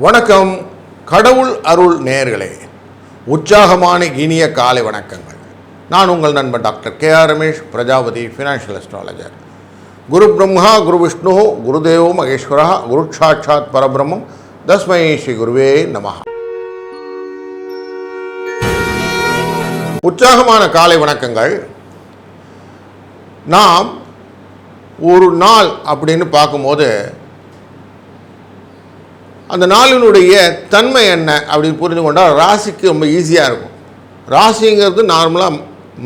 வணக்கம். கடவுள் அருள் நேயர்களே, உற்சாகமான இனிய காலை வணக்கங்கள். நான் உங்கள் நண்பன் doctor K.R. Ramesh, Prajapati financial astrologer. குரு பிரம்மா குரு விஷ்ணு குருதேவோ மகேஸ்வரா குரு சாட்சாத் பரபிரம்மம் தஸ்மை ஸ்ரீ குருவே நமஹ. உற்சாகமான காலை வணக்கங்கள். நாம் ஒரு நாள் அப்படின்னு பார்க்கும்போது அந்த நாளினுடைய தன்மை என்ன அப்படின்னு புரிந்து கொண்டால் ராசிக்கு ரொம்ப ஈஸியாக இருக்கும். ராசிங்கிறது நார்மலாக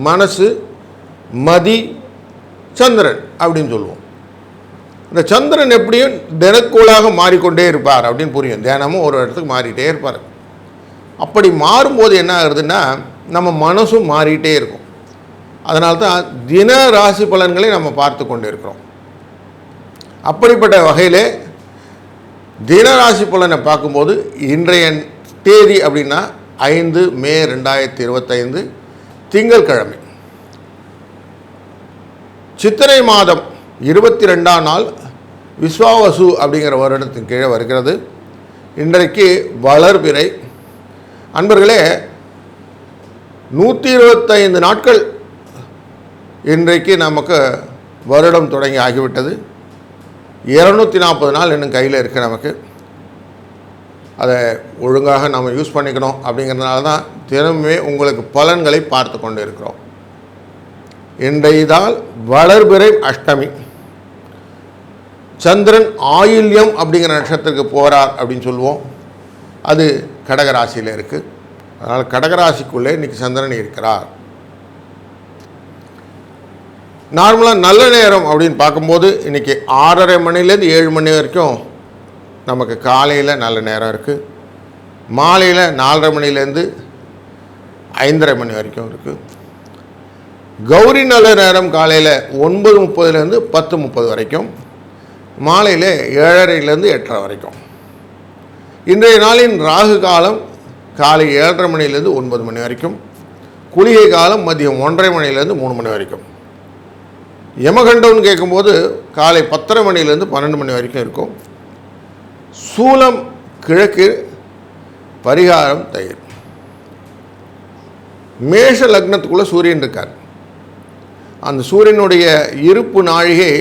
மனசு, மதி, சந்திரன் அப்படின்னு சொல்லுவோம். இந்த சந்திரன் எப்படியும் தினக்கோளாக மாறிக்கொண்டே இருப்பார் அப்படின்னு புரியும். தினமும் ஒரு இடத்துக்கு மாறிட்டே இருப்பார். அப்படி மாறும்போது என்ன ஆகுதுன்னா நம்ம மனசும் மாறிட்டே இருக்கும். அதனால தான் தின ராசி பலன்களை நம்ம பார்த்து கொண்டு இருக்கிறோம். அப்படிப்பட்ட வகையிலே தினராசி பலனை பார்க்கும்போது இன்றைய தேதி அப்படின்னா 5 மே 2025 திங்கட்கிழமை, சித்திரை மாதம் 22ஆம் நாள், விஸ்வாவசு அப்படிங்கிற வருடத்தின் கீழே வருகிறது. இன்றைக்கு வளர்பிறை. அன்பர்களே, 125 நாட்கள் இன்றைக்கு நமக்கு வருடம் தொடங்கி ஆகிவிட்டது. 240 நாள் இன்னும் கையில் இருக்குது. நமக்கு அதை ஒழுங்காக நம்ம யூஸ் பண்ணிக்கணும். அப்படிங்கிறதுனால தான் தினமுமே உங்களுக்கு பலன்களை பார்த்து கொண்டு இருக்கிறோம். இன்றைய நாள் வளர்பிறை அஷ்டமி. சந்திரன் ஆயில்யம் அப்படிங்கிற நட்சத்திரத்துக்கு போகிறார் அப்படின்னு சொல்லுவோம். அது கடகராசியில் இருக்குது. அதனால் கடகராசிக்குள்ளே இன்றைக்கி சந்திரன் இருக்கிறார். நார்மலாக நல்ல நேரம் அப்படின்னு பார்க்கும்போது இன்றைக்கி 6:30 மணிலேருந்து 7 மணி வரைக்கும் நமக்கு காலையில் நல்ல நேரம் இருக்குது. மாலையில் 4:30 மணிலேருந்து 5:30 மணி வரைக்கும் இருக்குது. கௌரி நல்ல நேரம் காலையில் 9:30லேருந்து 10:30 வரைக்கும், மாலையில் 7:30லேருந்து 8:30 வரைக்கும். இன்றைய நாளின் ராகு காலம் காலை 7:30 மணிலேருந்து 9 மணி வரைக்கும். குளிகை காலம் மதியம் 1:30 மணிலேருந்து 3 மணி வரைக்கும். யமகண்டம்னு கேட்கும்போது காலை 10:30 மணிலேருந்து 12 மணி வரைக்கும் இருக்கும். சூலம் கிழக்கு, பரிகாரம் தயிர். மேஷ லக்னத்துக்குள்ளே சூரியன் இருக்கார். அந்த சூரியனுடைய இருப்பு நாழிகை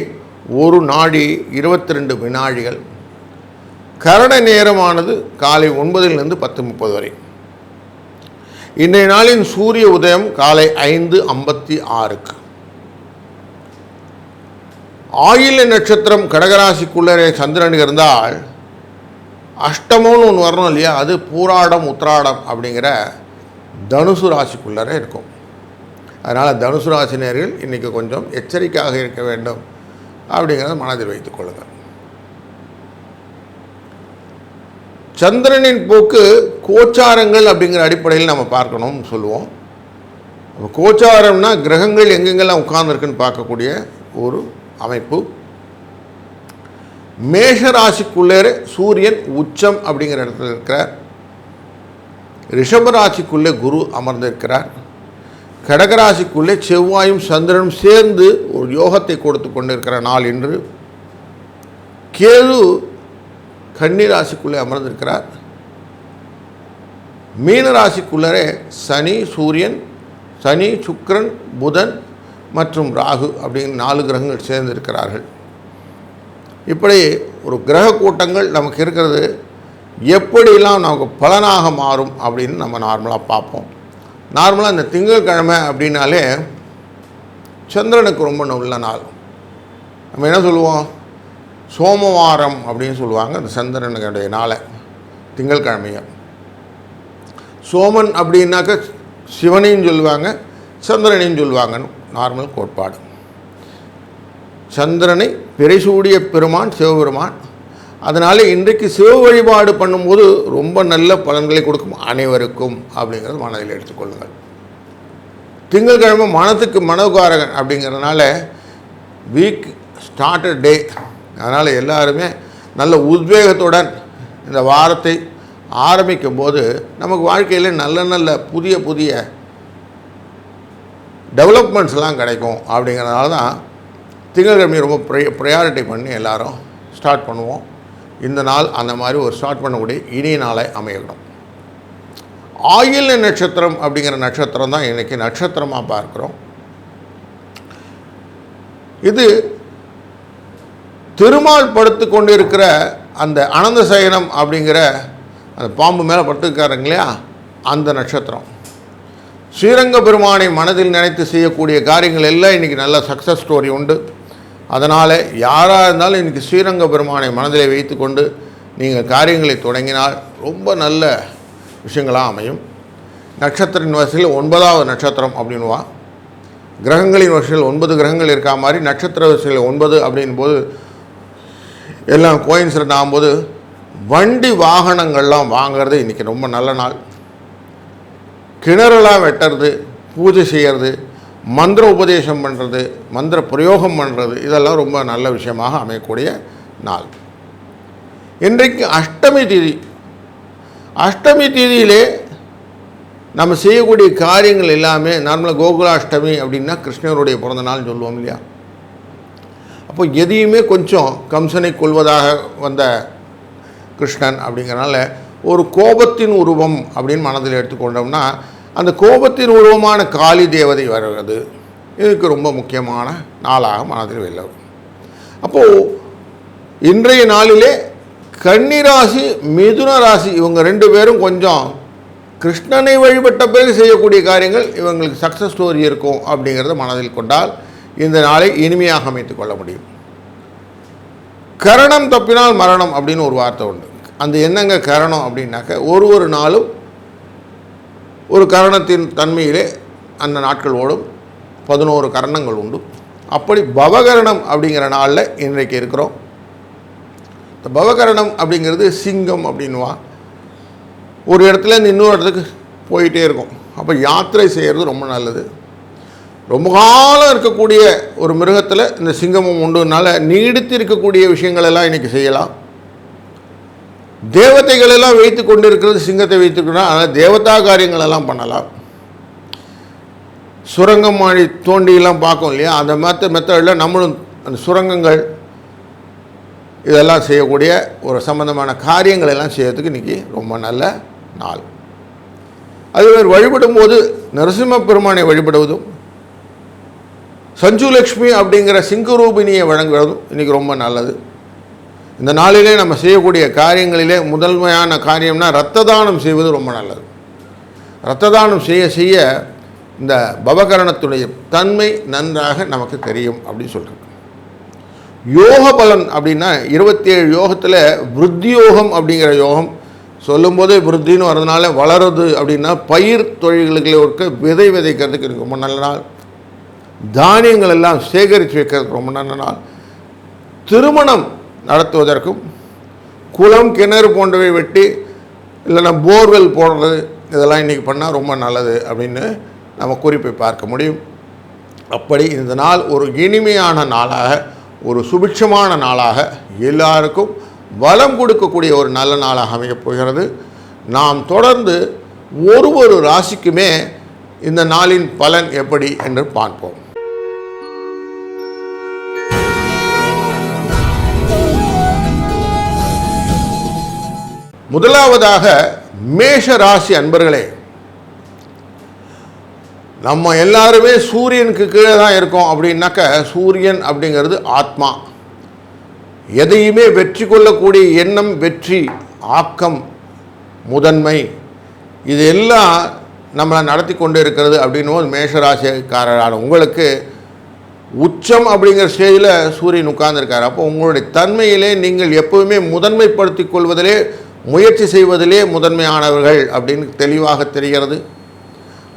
1 நாடி 22 வினாடிகள். கரண நேரமானது காலை 9லிருந்து 10:30 வரை. இன்றைய நாளின் சூரிய உதயம் காலை 5:56. ஆயில்ய நட்சத்திரம் கடகராசிக்குள்ளே சந்திரன் இருந்தால் அஷ்டமம்னு ஒன்று வரணும் இல்லையா, அது பூராடம் உத்திராடம் அப்படிங்கிற தனுசு ராசிக்குள்ளே இருக்கும். அதனால் தனுசு ராசினியர்கள் இன்றைக்கி கொஞ்சம் எச்சரிக்கையாக இருக்க வேண்டும் அப்படிங்கிறத மனதில் வைத்துக் கொள்ளுங்கள். சந்திரனின் போக்கு கோச்சாரங்கள் அப்படிங்கிற அடிப்படையில் நம்ம பார்க்கணும்னு சொல்லுவோம். கோச்சாரம்னா கிரகங்கள் எங்கெங்கெல்லாம் உட்கார்ந்துருக்குன்னு பார்க்கக்கூடிய ஒரு அமைப்பு. மேஷ ராசிக்குள்ளே சூரியன் உச்சம் அப்படிங்கிற இடத்துல இருக்கிறார். ரிஷபராசிக்குள்ளே குரு அமர்ந்திருக்கிறார். கடகராசிக்குள்ளே செவ்வாயும் சந்திரனும் சேர்ந்து ஒரு யோகத்தை கொடுத்து கொண்டிருக்கிற நாள் இன்று. கேது கன்னிராசிக்குள்ளே அமர்ந்திருக்கிறார். மீனராசிக்குள்ளே சனி சூரியன், சனி சுக்கிரன் புதன் மற்றும் ராகு அப்படின்னு 4 கிரகங்கள் சேர்ந்திருக்கிறார்கள். இப்படி ஒரு கிரக கூட்டங்கள் நமக்கு இருக்கிறது. எப்படிலாம் நமக்கு பலனாக மாறும் அப்படின்னு நம்ம நார்மலாக பார்ப்போம். நார்மலாக இந்த திங்கட்கிழமை அப்படின்னாலே சந்திரனுக்கு ரொம்ப நல்ல நாள். நம்ம என்ன சொல்லுவோம், சோமவாரம் அப்படின்னு சொல்லுவாங்க அந்த சந்திரனுடைய நாளை, திங்கட்கிழமையை. சோமன் அப்படின்னாக்க சிவனையும் சொல்லுவாங்க, சந்திரனையும் சொல்லுவாங்கன்னு நார்மல் கோட்பாடு. சந்திரனை பிறைசூடிய பெருமான் சிவபெருமான். அதனால் இன்றைக்கு சிவ வழிபாடு பண்ணும்போது ரொம்ப நல்ல பலன்களை கொடுக்கும் அனைவருக்கும் அப்படிங்கிறது மனதில் எடுத்துக்கொள்ளுங்கள். திங்கட்கிழமை மனத்துக்கு மனோகாரகன் அப்படிங்கிறதுனால வீக் ஸ்டார்டட் டே. அதனால் எல்லாருமே நல்ல உத்வேகத்துடன் இந்த வாரத்தை ஆரம்பிக்கும் போது நமக்கு வாழ்க்கையில் நல்ல நல்ல புதிய புதிய டெவலப்மெண்ட்ஸ்லாம் கிடைக்கும். அப்படிங்கிறதுனால தான் திங்கட்கிழமை ரொம்ப ப்ரையாரிட்டி பண்ணி எல்லோரும் ஸ்டார்ட் பண்ணுவோம். இந்த நாள் அந்த மாதிரி ஒரு ஸ்டார்ட் பண்ணக்கூடிய இனிய நாளை அமையணும். ஆயில்ய நட்சத்திரம் அப்படிங்கிற நட்சத்திரம் தான் இன்றைக்கி நட்சத்திரமாக பார்க்குறோம். இது திருமால் படுத்து கொண்டு இருக்கிற அந்த அனந்த சயனம் அப்படிங்கிற அந்த பாம்பு மேலே படுத்துக்காரங்க இல்லையா, அந்த நட்சத்திரம். ஸ்ரீரங்க பெருமானை மனதில் நினைத்து செய்யக்கூடிய காரியங்கள் எல்லாம் இன்றைக்கி நல்ல சக்ஸஸ் ஸ்டோரி உண்டு. அதனால் யாராக இருந்தாலும் இன்றைக்கி ஸ்ரீரங்க பெருமானை மனதில் வைத்து கொண்டு நீங்கள் காரியங்களை தொடங்கினால் ரொம்ப நல்ல விஷயங்களாக அமையும். நட்சத்திரின் வரிசையில் 9வது நட்சத்திரம் அப்படின்வா. கிரகங்களின் வரிசையில் 9 கிரகங்கள் இருக்கா மாதிரி நட்சத்திர வரிசையில் 9 அப்படின் போது எல்லாம் கோயின்சிடென்ட் ஆகும்போது வண்டி வாகனங்கள்லாம் வாங்கிறது இன்றைக்கி ரொம்ப நல்ல நாள். கிணறுலாம் வெட்டுறது, பூஜை செய்கிறது, மந்திர உபதேசம் பண்ணுறது, மந்திர பிரயோகம் பண்ணுறது, இதெல்லாம் ரொம்ப நல்ல விஷயமாக அமையக்கூடிய நாள். இன்றைக்கு அஷ்டமி திதி. அஷ்டமி திதியிலே நம்ம செய்யக்கூடிய காரியங்கள் எல்லாமே நார்மலாக கோகுலாஷ்டமி அப்படின்னா கிருஷ்ணருடைய பிறந்த நாள்னு சொல்லுவோம் இல்லையா. அப்போ எதையுமே கொஞ்சம் கம்சனை கொள்வதாக வந்த கிருஷ்ணன் அப்படிங்கிறனால ஒரு கோபத்தின் உருவம் அப்படின்னு மனதில் எடுத்துக்கொண்டோம்னா அந்த கோபத்தின் உருவமான காளி தேவதை வருவது இதுக்கு ரொம்ப முக்கியமான நாளாக மனதில் வெல்லும். அப்போது இன்றைய நாளிலே கன்னிராசி மிதுன ராசி இவங்க 2 பேரும் கொஞ்சம் கிருஷ்ணனை வழிபட்ட பிறகு செய்யக்கூடிய காரியங்கள் இவங்களுக்கு சக்ஸஸ் ஸ்டோரி இருக்கும் அப்படிங்கிறத மனதில் கொண்டால் இந்த நாளை இனிமையாக அமைத்து கொள்ள முடியும். கரணம் தப்பினால் மரணம் அப்படின்னு ஒரு வார்த்தை உண்டு. அந்த என்னங்க கரணம் அப்படின்னாக்க ஒரு நாளும் ஒரு கரணத்தின் தன்மையிலே அந்த நாட்கள் ஓடும். 11 கரணங்கள் உண்டு. அப்படி பவகரணம் அப்படிங்கிற நாளில் இன்றைக்கு இருக்கிறோம். இந்த பவகரணம் அப்படிங்கிறது சிங்கம் அப்படின்வா. ஒரு இடத்துலேருந்து இன்னொரு இடத்துக்கு போயிட்டே இருக்கும். அப்போ யாத்திரை செய்கிறது ரொம்ப நல்லது. ரொம்ப காலம் இருக்கக்கூடிய ஒரு மிருகத்தில் இந்த சிங்கமும் உண்டுனால நீடித்து இருக்கக்கூடிய விஷயங்கள் எல்லாம் இன்றைக்கி செய்யலாம். தேவதைகளெல்லாம் வைத்து கொண்டு இருக்கிறது சிங்கத்தை வைத்துக்கணும். ஆனால் தேவதா காரியங்கள் எல்லாம் பண்ணலாம். சுரங்கம் மாடி தோண்டியெல்லாம் பார்க்கும் இல்லையா, அந்த மெத்தடில் நம்மளும் அந்த சுரங்கங்கள் இதெல்லாம் செய்யக்கூடிய ஒரு சம்பந்தமான காரியங்கள் எல்லாம் செய்யறதுக்கு இன்றைக்கி ரொம்ப நல்ல நாள். அதுவே வழிபடும் போது நரசிம்ம பெருமானை வழிபடுவதும் சஞ்சுலக்ஷ்மி அப்படிங்கிற சிங்கரூபிணியை வழங்குவதும் இன்றைக்கி ரொம்ப நல்லது. இந்த நாளிலே நம்ம செய்யக்கூடிய காரியங்களிலே முதன்மையான காரியம்னா இரத்த தானம் செய்வது ரொம்ப நல்லது. இரத்த தானம் செய்ய செய்ய இந்த பவகரணத்துடைய தன்மை நன்றாக நமக்கு தெரியும் அப்படின்னு சொல்கிறோம். யோக பலன் அப்படின்னா 27 யோகத்தில் விருத்தி யோகம் அப்படிங்கிற யோகம் சொல்லும்போதே விருத்தின்னு வரதுனால வளருது அப்படின்னா பயிர் தொழில்களுக்கு இருக்க விதை விதைக்கிறதுக்கு எனக்கு ரொம்ப நல்ல நாள். தானியங்கள் எல்லாம் சேகரித்து வைக்கிறதுக்கு ரொம்ப நல்ல நாள். திருமணம் நடத்துவதற்கும் குளம் கிணறு போன்றவை வெட்டி இல்லைன்னா போர்வெல் போடுறது இதெல்லாம் இன்றைக்கி பண்ணால் ரொம்ப நல்லது அப்படின்னு நம்ம குறிப்பை பார்க்க முடியும். அப்படி இந்த நாள் ஒரு இனிமையான நாளாக, ஒரு சுபிட்சமான நாளாக, எல்லாருக்கும் வளம் கொடுக்கக்கூடிய ஒரு நல்ல நாளாக அமையப் போகிறது. நாம் தொடர்ந்து ஒரு ராசிக்குமே இந்த நாளின் பலன் எப்படி என்று பார்ப்போம். முதலாவதாக மேஷ ராசி அன்பர்களே, நம்ம எல்லாருமே சூரியனுக்கு கீழே தான் இருக்கோம். அப்படின்னாக்க சூரியன் அப்படிங்கிறது ஆத்மா. எதையுமே வெற்றி கொள்ளக்கூடிய எண்ணம், வெற்றி, ஆக்கம், முதன்மை, இது எல்லாம் நம்மளை நடத்தி கொண்டு இருக்கிறது. அப்படின்னும் மேஷராசிக்காரரான உங்களுக்கு உச்சம் அப்படிங்கிற ஸ்டேஜில் சூரியன் உட்கார்ந்துருக்கார். அப்போ உங்களுடைய தன்மையிலே நீங்கள் எப்போவுமே முதன்மைப்படுத்தி கொள்வதிலே, முயற்சி செய்வதிலே முதன்மையானவர்கள் அப்படின்னு தெளிவாக தெரிகிறது.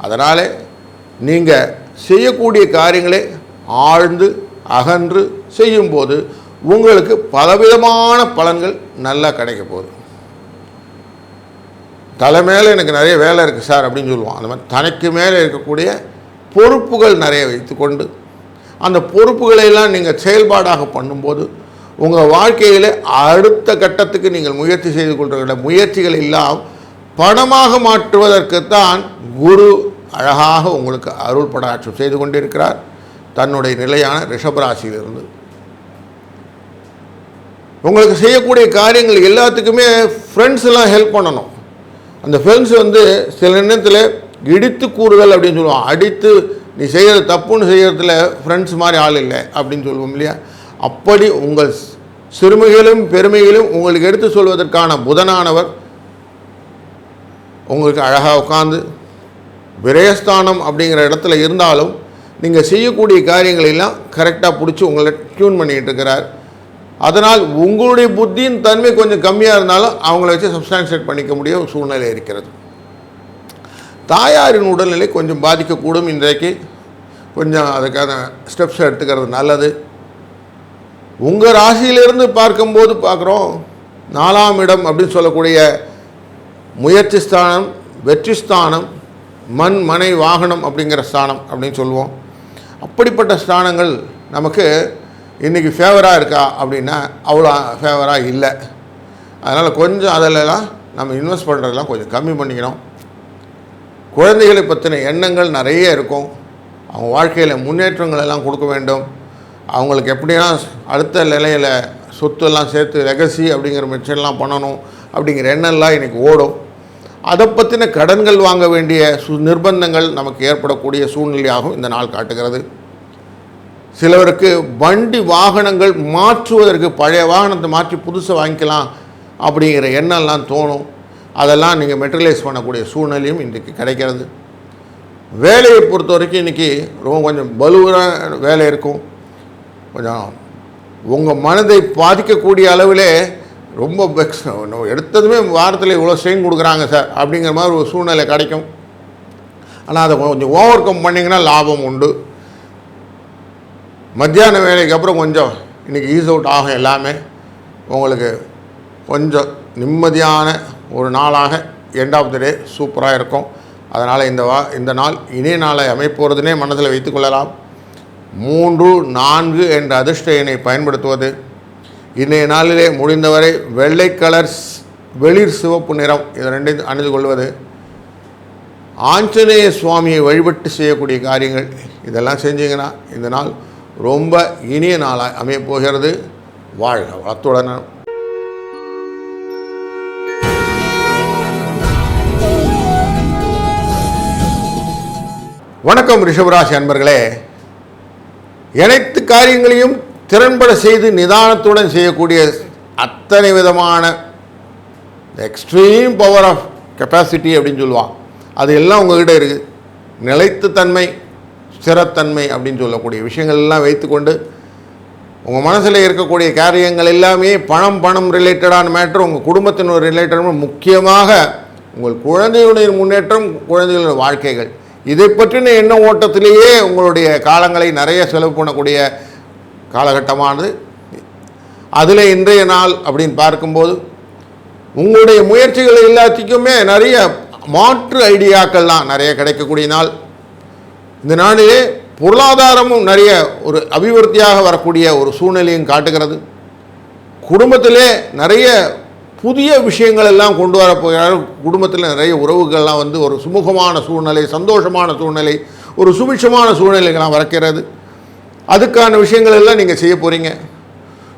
அதனால் நீங்கள் செய்யக்கூடிய காரியங்களை ஆழ்ந்து அகன்று செய்யும்போது உங்களுக்கு பலவிதமான பலன்கள் நல்லா கிடைக்க போகுது. தலைமையில் எனக்கு நிறைய வேலை இருக்குது சார் அப்படின்னு சொல்லுவோம். அந்த மாதிரி தனக்கு மேலே இருக்கக்கூடிய பொறுப்புகள் நிறைய வைத்துக்கொண்டு அந்த பொறுப்புகளையெல்லாம் நீங்கள் செயல்பாடாக பண்ணும்போது உங்கள் வாழ்க்கையில் அடுத்த கட்டத்துக்கு நீங்கள் முயற்சி செய்து கொண்டிருக்கிற முயற்சிகள் எல்லாம் பணமாக மாற்றுவதற்குத்தான் குரு அழகாக உங்களுக்கு அருள் படாட்சம் செய்து கொண்டிருக்கிறார் தன்னுடைய நிலையான ரிஷபராசியிலிருந்து. உங்களுக்கு செய்யக்கூடிய காரியங்கள் எல்லாத்துக்குமே ஃப்ரெண்ட்ஸ்லாம் ஹெல்ப் பண்ணணும். அந்த ஃப்ரெண்ட்ஸ் வந்து சில நேரத்தில் இடித்து கூறுதல் அப்படின்னு சொல்லுவோம். அடித்து நீ செய்கிற தப்புன்னு செய்கிறதுல ஃப்ரெண்ட்ஸ் மாதிரி ஆள் இல்லை அப்படின்னு சொல்லுவோம் இல்லையா? அப்படி உங்கள் சிறுமைகளும் பெருமைகளும் உங்களுக்கு எடுத்து சொல்வதற்கான புதனானவர் உங்களுக்கு அழகாக உட்காந்து விரயஸ்தானம் அப்படிங்கிற இடத்துல இருந்தாலும் நீங்கள் செய்யக்கூடிய காரியங்களெல்லாம் கரெக்டாக பிடிச்சி உங்களை டியூன் பண்ணிகிட்டு இருக்கிறார். அதனால் உங்களுடைய புத்தியின் தன்மை கொஞ்சம் கம்மியாக இருந்தாலும் அவங்கள வச்சு சப்ஸ்டான்ஷியேட் பண்ணிக்க முடிய ஒரு சூழ்நிலை இருக்கிறது. தாயாரின் உடல்நிலை கொஞ்சம் பாதிக்கக்கூடும். இன்றைக்கு கொஞ்சம் அதுக்கான ஸ்டெப்ஸ் எடுத்துக்கிறது நல்லது. உங்கள் ராசியிலிருந்து பார்க்கும்போது பார்க்குறோம் 4ஆம் இடம் அப்படின்னு சொல்லக்கூடிய முயற்சி ஸ்தானம், வெற்றி ஸ்தானம், மண் மனை வாகனம் அப்படிங்கிற ஸ்தானம் அப்படின்னு சொல்லுவோம். அப்படிப்பட்ட ஸ்தானங்கள் நமக்கு இன்றைக்கி ஃபேவராக இருக்கா அப்படின்னா அவ்வளோ ஃபேவராக இல்லை. அதனால் கொஞ்சம் அதிலெல்லாம் நம்ம இன்வெஸ்ட் பண்ணுறதெல்லாம் கொஞ்சம் கம்மி பண்ணிக்கணும். குழந்தைகளை பற்றின எண்ணங்கள் நிறைய இருக்கும். அவங்க வாழ்க்கையில் முன்னேற்றங்கள் எல்லாம் கொடுக்க வேண்டும். அவங்களுக்கு எப்படின்னா அடுத்த நிலையில் சொத்தெல்லாம் சேர்த்து லெகசி அப்படிங்கிற மிச்சம்லாம் பண்ணணும் அப்படிங்கிற எண்ணம்லாம் இன்றைக்கி ஓடும். அதை பற்றின கடன்கள் வாங்க வேண்டிய நிர்பந்தங்கள் நமக்கு ஏற்படக்கூடிய சூழ்நிலையாகவும் இந்த நாள் காட்டுகிறது. சிலவருக்கு வண்டி வாகனங்கள் மாற்றுவதற்கு பழைய வாகனத்தை மாற்றி புதுசை வாங்கிக்கலாம் அப்படிங்கிற எண்ணம்லாம் தோணும். அதெல்லாம் நீங்கள் மெட்டீரியலைஸ் பண்ணக்கூடிய சூழ்நிலையும் இன்றைக்கு கிடைக்கிறது. வேலையை பொறுத்த வரைக்கும் இன்றைக்கி ரொம்ப கொஞ்சம் பலுவான வேலை இருக்கும். கொஞ்சம் உங்கள் மனதை பாதிக்கக்கூடிய அளவிலே ரொம்ப எடுத்ததுமே வாரத்தில் இவ்வளோ ஸ்ட்ரெயின் கொடுக்குறாங்க சார் அப்படிங்கிற மாதிரி ஒரு சூழ்நிலை கிடைக்கும். ஆனால் அதை கொஞ்சம் ஓவர் கம் பண்ணிங்கன்னா லாபம் உண்டு. மத்தியான வேலைக்கு அப்புறம் கொஞ்சம் இன்றைக்கி ஈஸ் அவுட் ஆகும். எல்லாமே உங்களுக்கு கொஞ்சம் நிம்மதியான ஒரு நாளாக எண்ட் ஆஃப் த டே சூப்பராக இருக்கும். அதனால் இந்த நாள் இனிய நாளை அமைப்போகிறதுனே மனதில் வைத்து கொள்ளலாம். 3, 4 என்ற அதிர்ஷ்ட எண்ணை பயன்படுத்துவது. இன்றைய நாளிலே முடிந்தவரை வெள்ளை கலர், வெளிர் சிவப்பு நிறம் இது ரெண்டையும் அணிந்து கொள்வது. ஆஞ்சநேய சுவாமியை வழிபட்டு செய்யக்கூடிய காரியங்கள் இதெல்லாம் செஞ்சிங்கன்னா இந்த நாள் ரொம்ப இனிய நாளாக அமையப்போகிறது. வாழ்க வளத்துடன். வணக்கம் ரிஷபராசி அன்பர்களே. அனைத்து காரியங்களையும் திறன்பட செய்து நிதானத்துடன் செய்யக்கூடிய அத்தனை விதமான எக்ஸ்ட்ரீம் பவர் ஆஃப் கெப்பாசிட்டி அப்படின்னு சொல்லுவான். அது எல்லாம் உங்கள்கிட்ட இருக்குது. நிலைத்துத்தன்மை, ஸ்திரத்தன்மை அப்படின்னு சொல்லக்கூடிய விஷயங்கள் எல்லாம் வைத்துக்கொண்டு உங்கள் மனசில் இருக்கக்கூடிய காரியங்கள் எல்லாமே பணம் ரிலேட்டடான மேட்ரு, உங்கள் குடும்பத்தினர் ரிலேட்டட், முக்கியமாக உங்கள் குழந்தையுடைய முன்னேற்றம், குழந்தைகளுடைய வாழ்க்கைகள், இதை பற்றின எண்ண ஓட்டத்திலேயே உங்களுடைய காலங்களை நிறைய செலவு பண்ணக்கூடிய காலகட்டமானது. அதில் இன்றைய நாள் அப்படின்னு பார்க்கும்போது உங்களுடைய முயற்சிகள் எல்லாத்துக்குமே நிறைய மாற்று ஐடியாக்கள்லாம் நிறைய கிடைக்கக்கூடிய நாள். இந்த நாளிலே பொருளாதாரமும் நிறைய ஒரு அபிவிருத்தியாக வரக்கூடிய ஒரு சூழ்நிலையும் காட்டுகிறது. குடும்பத்திலே நிறைய புதிய விஷயங்கள் எல்லாம் கொண்டு வரப்போகிறார்கள். குடும்பத்தில் நிறைய உறவுகள்லாம் வந்து ஒரு சுமூகமான சூழ்நிலை, சந்தோஷமான சூழ்நிலை, ஒரு சுபிட்சமான சூழ்நிலைகள்லாம் வரக்கிறது. அதுக்கான விஷயங்கள் எல்லாம் நீங்கள் செய்ய போகிறீங்க.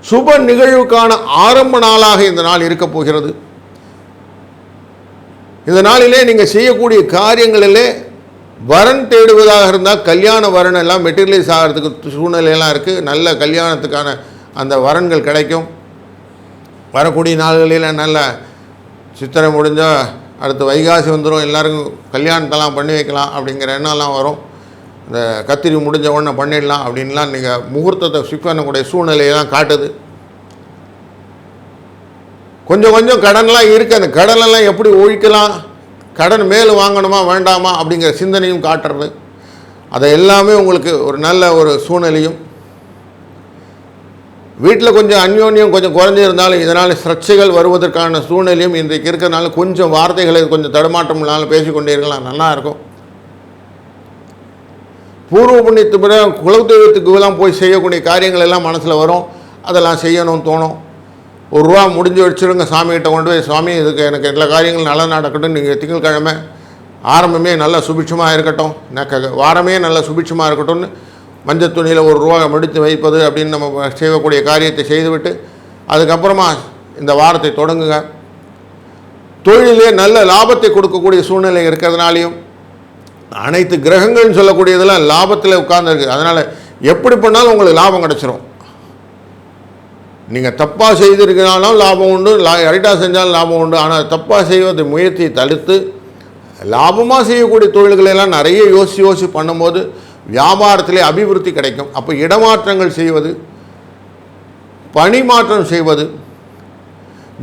சுப நிகழ்வுக்கான ஆரம்ப நாளாக இந்த நாள் இருக்க போகிறது. இந்த நாளிலே நீங்கள் செய்யக்கூடிய காரியங்களிலே வரன் தேடுவதாக இருந்தால் கல்யாண வரன் எல்லாம் மெட்டீரியலைஸ் ஆகிறதுக்கு சூழ்நிலையெல்லாம் இருக்குது. நல்ல கல்யாணத்துக்கான அந்த வரன்கள் கிடைக்கும். வரக்கூடிய நாள்களில் நல்ல சித்திரை முடிஞ்சால் அடுத்து வைகாசி வந்துடும், எல்லாருக்கும் கல்யாணத்தெல்லாம் பண்ணி வைக்கலாம் அப்படிங்கிற எண்ணம்லாம் வரும். இந்த கத்திரி முடிஞ்ச உடனே பண்ணிடலாம் அப்படின்லாம் நீங்கள் முகூர்த்தத்தை ஃபிக்ஸ் பண்ணக்கூடிய சூழ்நிலையெல்லாம் காட்டுது. கொஞ்சம் கடன்லாம் இருக்குது. அந்த கடனெல்லாம் எப்படி ஒழிக்கலாம், கடன் மேலும் வாங்கணுமா வேண்டாமா அப்படிங்கிற சிந்தனையும் காட்டுறது. அதை எல்லாமே உங்களுக்கு ஒரு நல்ல ஒரு சூழ்நிலையும். வீட்டில் கொஞ்சம் அந்யோன்யம் கொஞ்சம் குறைஞ்சிருந்தாலும் இதனால் சர்ச்சைகள் வருவதற்கான சூழ்நிலையும் இன்றைக்கு இருக்கிறதுனால கொஞ்சம் வார்த்தைகளை கொஞ்சம் தடுமாற்றம்னாலும் பேசிக்கொண்டே இருக்கலாம், நல்லாயிருக்கும். பூர்வ புண்ணியத்து பிறகு குலதெய்வத்துக்குலாம் போய் செய்யக்கூடிய காரியங்கள் எல்லாம் மனசில் வரும். அதெல்லாம் செய்யணும்னு தோணும். ₹1 முடிஞ்சு வச்சுருங்க சாமிகிட்ட கொண்டு போய், சாமி இதுக்கு எனக்கு எல்லா காரியங்களும் நல்லா நடக்கட்டும், நீங்கள் திங்கட்கிழமை ஆரம்பமே நல்லா சுபிட்சமாக இருக்கட்டும், எனக்கு வாரமே நல்லா சுபிட்சமாக இருக்கட்டும்னு மஞ்சள் துணியில் ₹1 மடித்து வைப்பது அப்படின்னு நம்ம செய்யக்கூடிய காரியத்தை செய்துவிட்டு அதுக்கப்புறமா இந்த வாரத்தை தொடங்குங்க. தொழிலே நல்ல லாபத்தை கொடுக்கக்கூடிய சூழ்நிலை இருக்கிறதுனாலையும் அனைத்து கிரகங்கள்னு சொல்லக்கூடியதெல்லாம் லாபத்தில் உட்கார்ந்துருக்கு. அதனால் எப்படி பண்ணாலும் உங்களுக்கு லாபம் கிடச்சிரும். நீங்கள் தப்பாக செய்திருக்கிறாலும் லாபம் உண்டு, ரைட்டாக செஞ்சாலும் லாபம் உண்டு. ஆனால் தப்பாக செய்வதை முயற்சியை தடுத்து லாபமாக செய்யக்கூடிய தொழில்களெல்லாம் நிறைய யோசித்து பண்ணும்போது வியாபாரத்திலே அபிவிருத்தி கிடைக்கும். அப்போ இடமாற்றங்கள் செய்வது, பணி மாற்றம் செய்வது,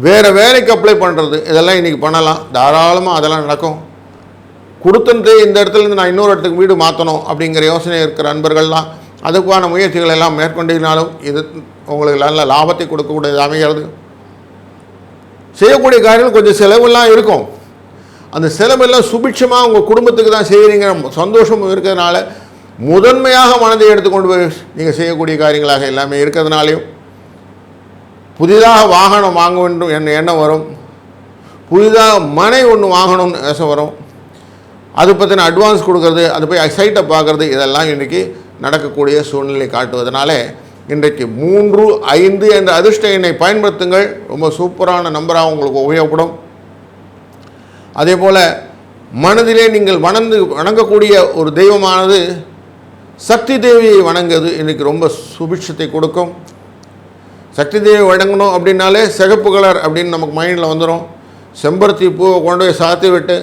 வேறு வேலைக்கு அப்ளை பண்ணுறது, இதெல்லாம் இன்றைக்கி பண்ணலாம். தாராளமாக அதெல்லாம் நடக்கும். கொடுத்துட்டு இந்த இடத்துலேருந்து நான் இன்னொரு இடத்துக்கு வீடு மாற்றணும் அப்படிங்கிற யோசனை இருக்கிற நண்பர்கள்லாம் அதுக்கான முயற்சிகள் எல்லாம் மேற்கொண்டினாலும் இது உங்களுக்கு நல்ல லாபத்தை கொடுக்கக்கூடியது அமைகிறது. செய்யக்கூடிய காரியங்கள் கொஞ்சம் செலவெல்லாம் இருக்கும். அந்த செலவெல்லாம் சுபிட்சமாக உங்கள் குடும்பத்துக்கு தான் செய்கிறீங்க, சந்தோஷமும் இருக்கிறதுனால முதன்மையாக மனதை எடுத்துக்கொண்டு போய் நீங்கள் செய்யக்கூடிய காரியங்களாக எல்லாமே இருக்கிறதுனாலையும் புதிதாக வாகனம் வாங்க வேண்டும் என்ற எண்ணம் வரும். புதிதாக மனை ஒன்று வாங்கணும்னு ஆசை வரும். அது பற்றின அட்வான்ஸ் கொடுக்கறது, அது போய் சைட்டை பார்க்குறது, இதெல்லாம் இன்றைக்கி நடக்கக்கூடிய சூழ்நிலை காட்டுவதனால இன்றைக்கு 3, 5 என்ற அதிர்ஷ்ட எண்ணை பயன்படுத்துங்கள். ரொம்ப சூப்பரான நம்பராக உங்களுக்கு உபயோகப்படும். அதே போல் மனதிலே நீங்கள் வணங்கக்கூடிய ஒரு தெய்வமானது சக்தி தேவியை வணங்குவது இன்றைக்கி ரொம்ப சுபிட்சத்தை கொடுக்கும். சக்தி தேவி வணங்கணும் அப்படின்னாலே சிகப்பு கலர் அப்படின்னு நமக்கு மைண்டில் வந்துடும். செம்பருத்தி பூவை கொண்டு போய் சாத்தி விட்டு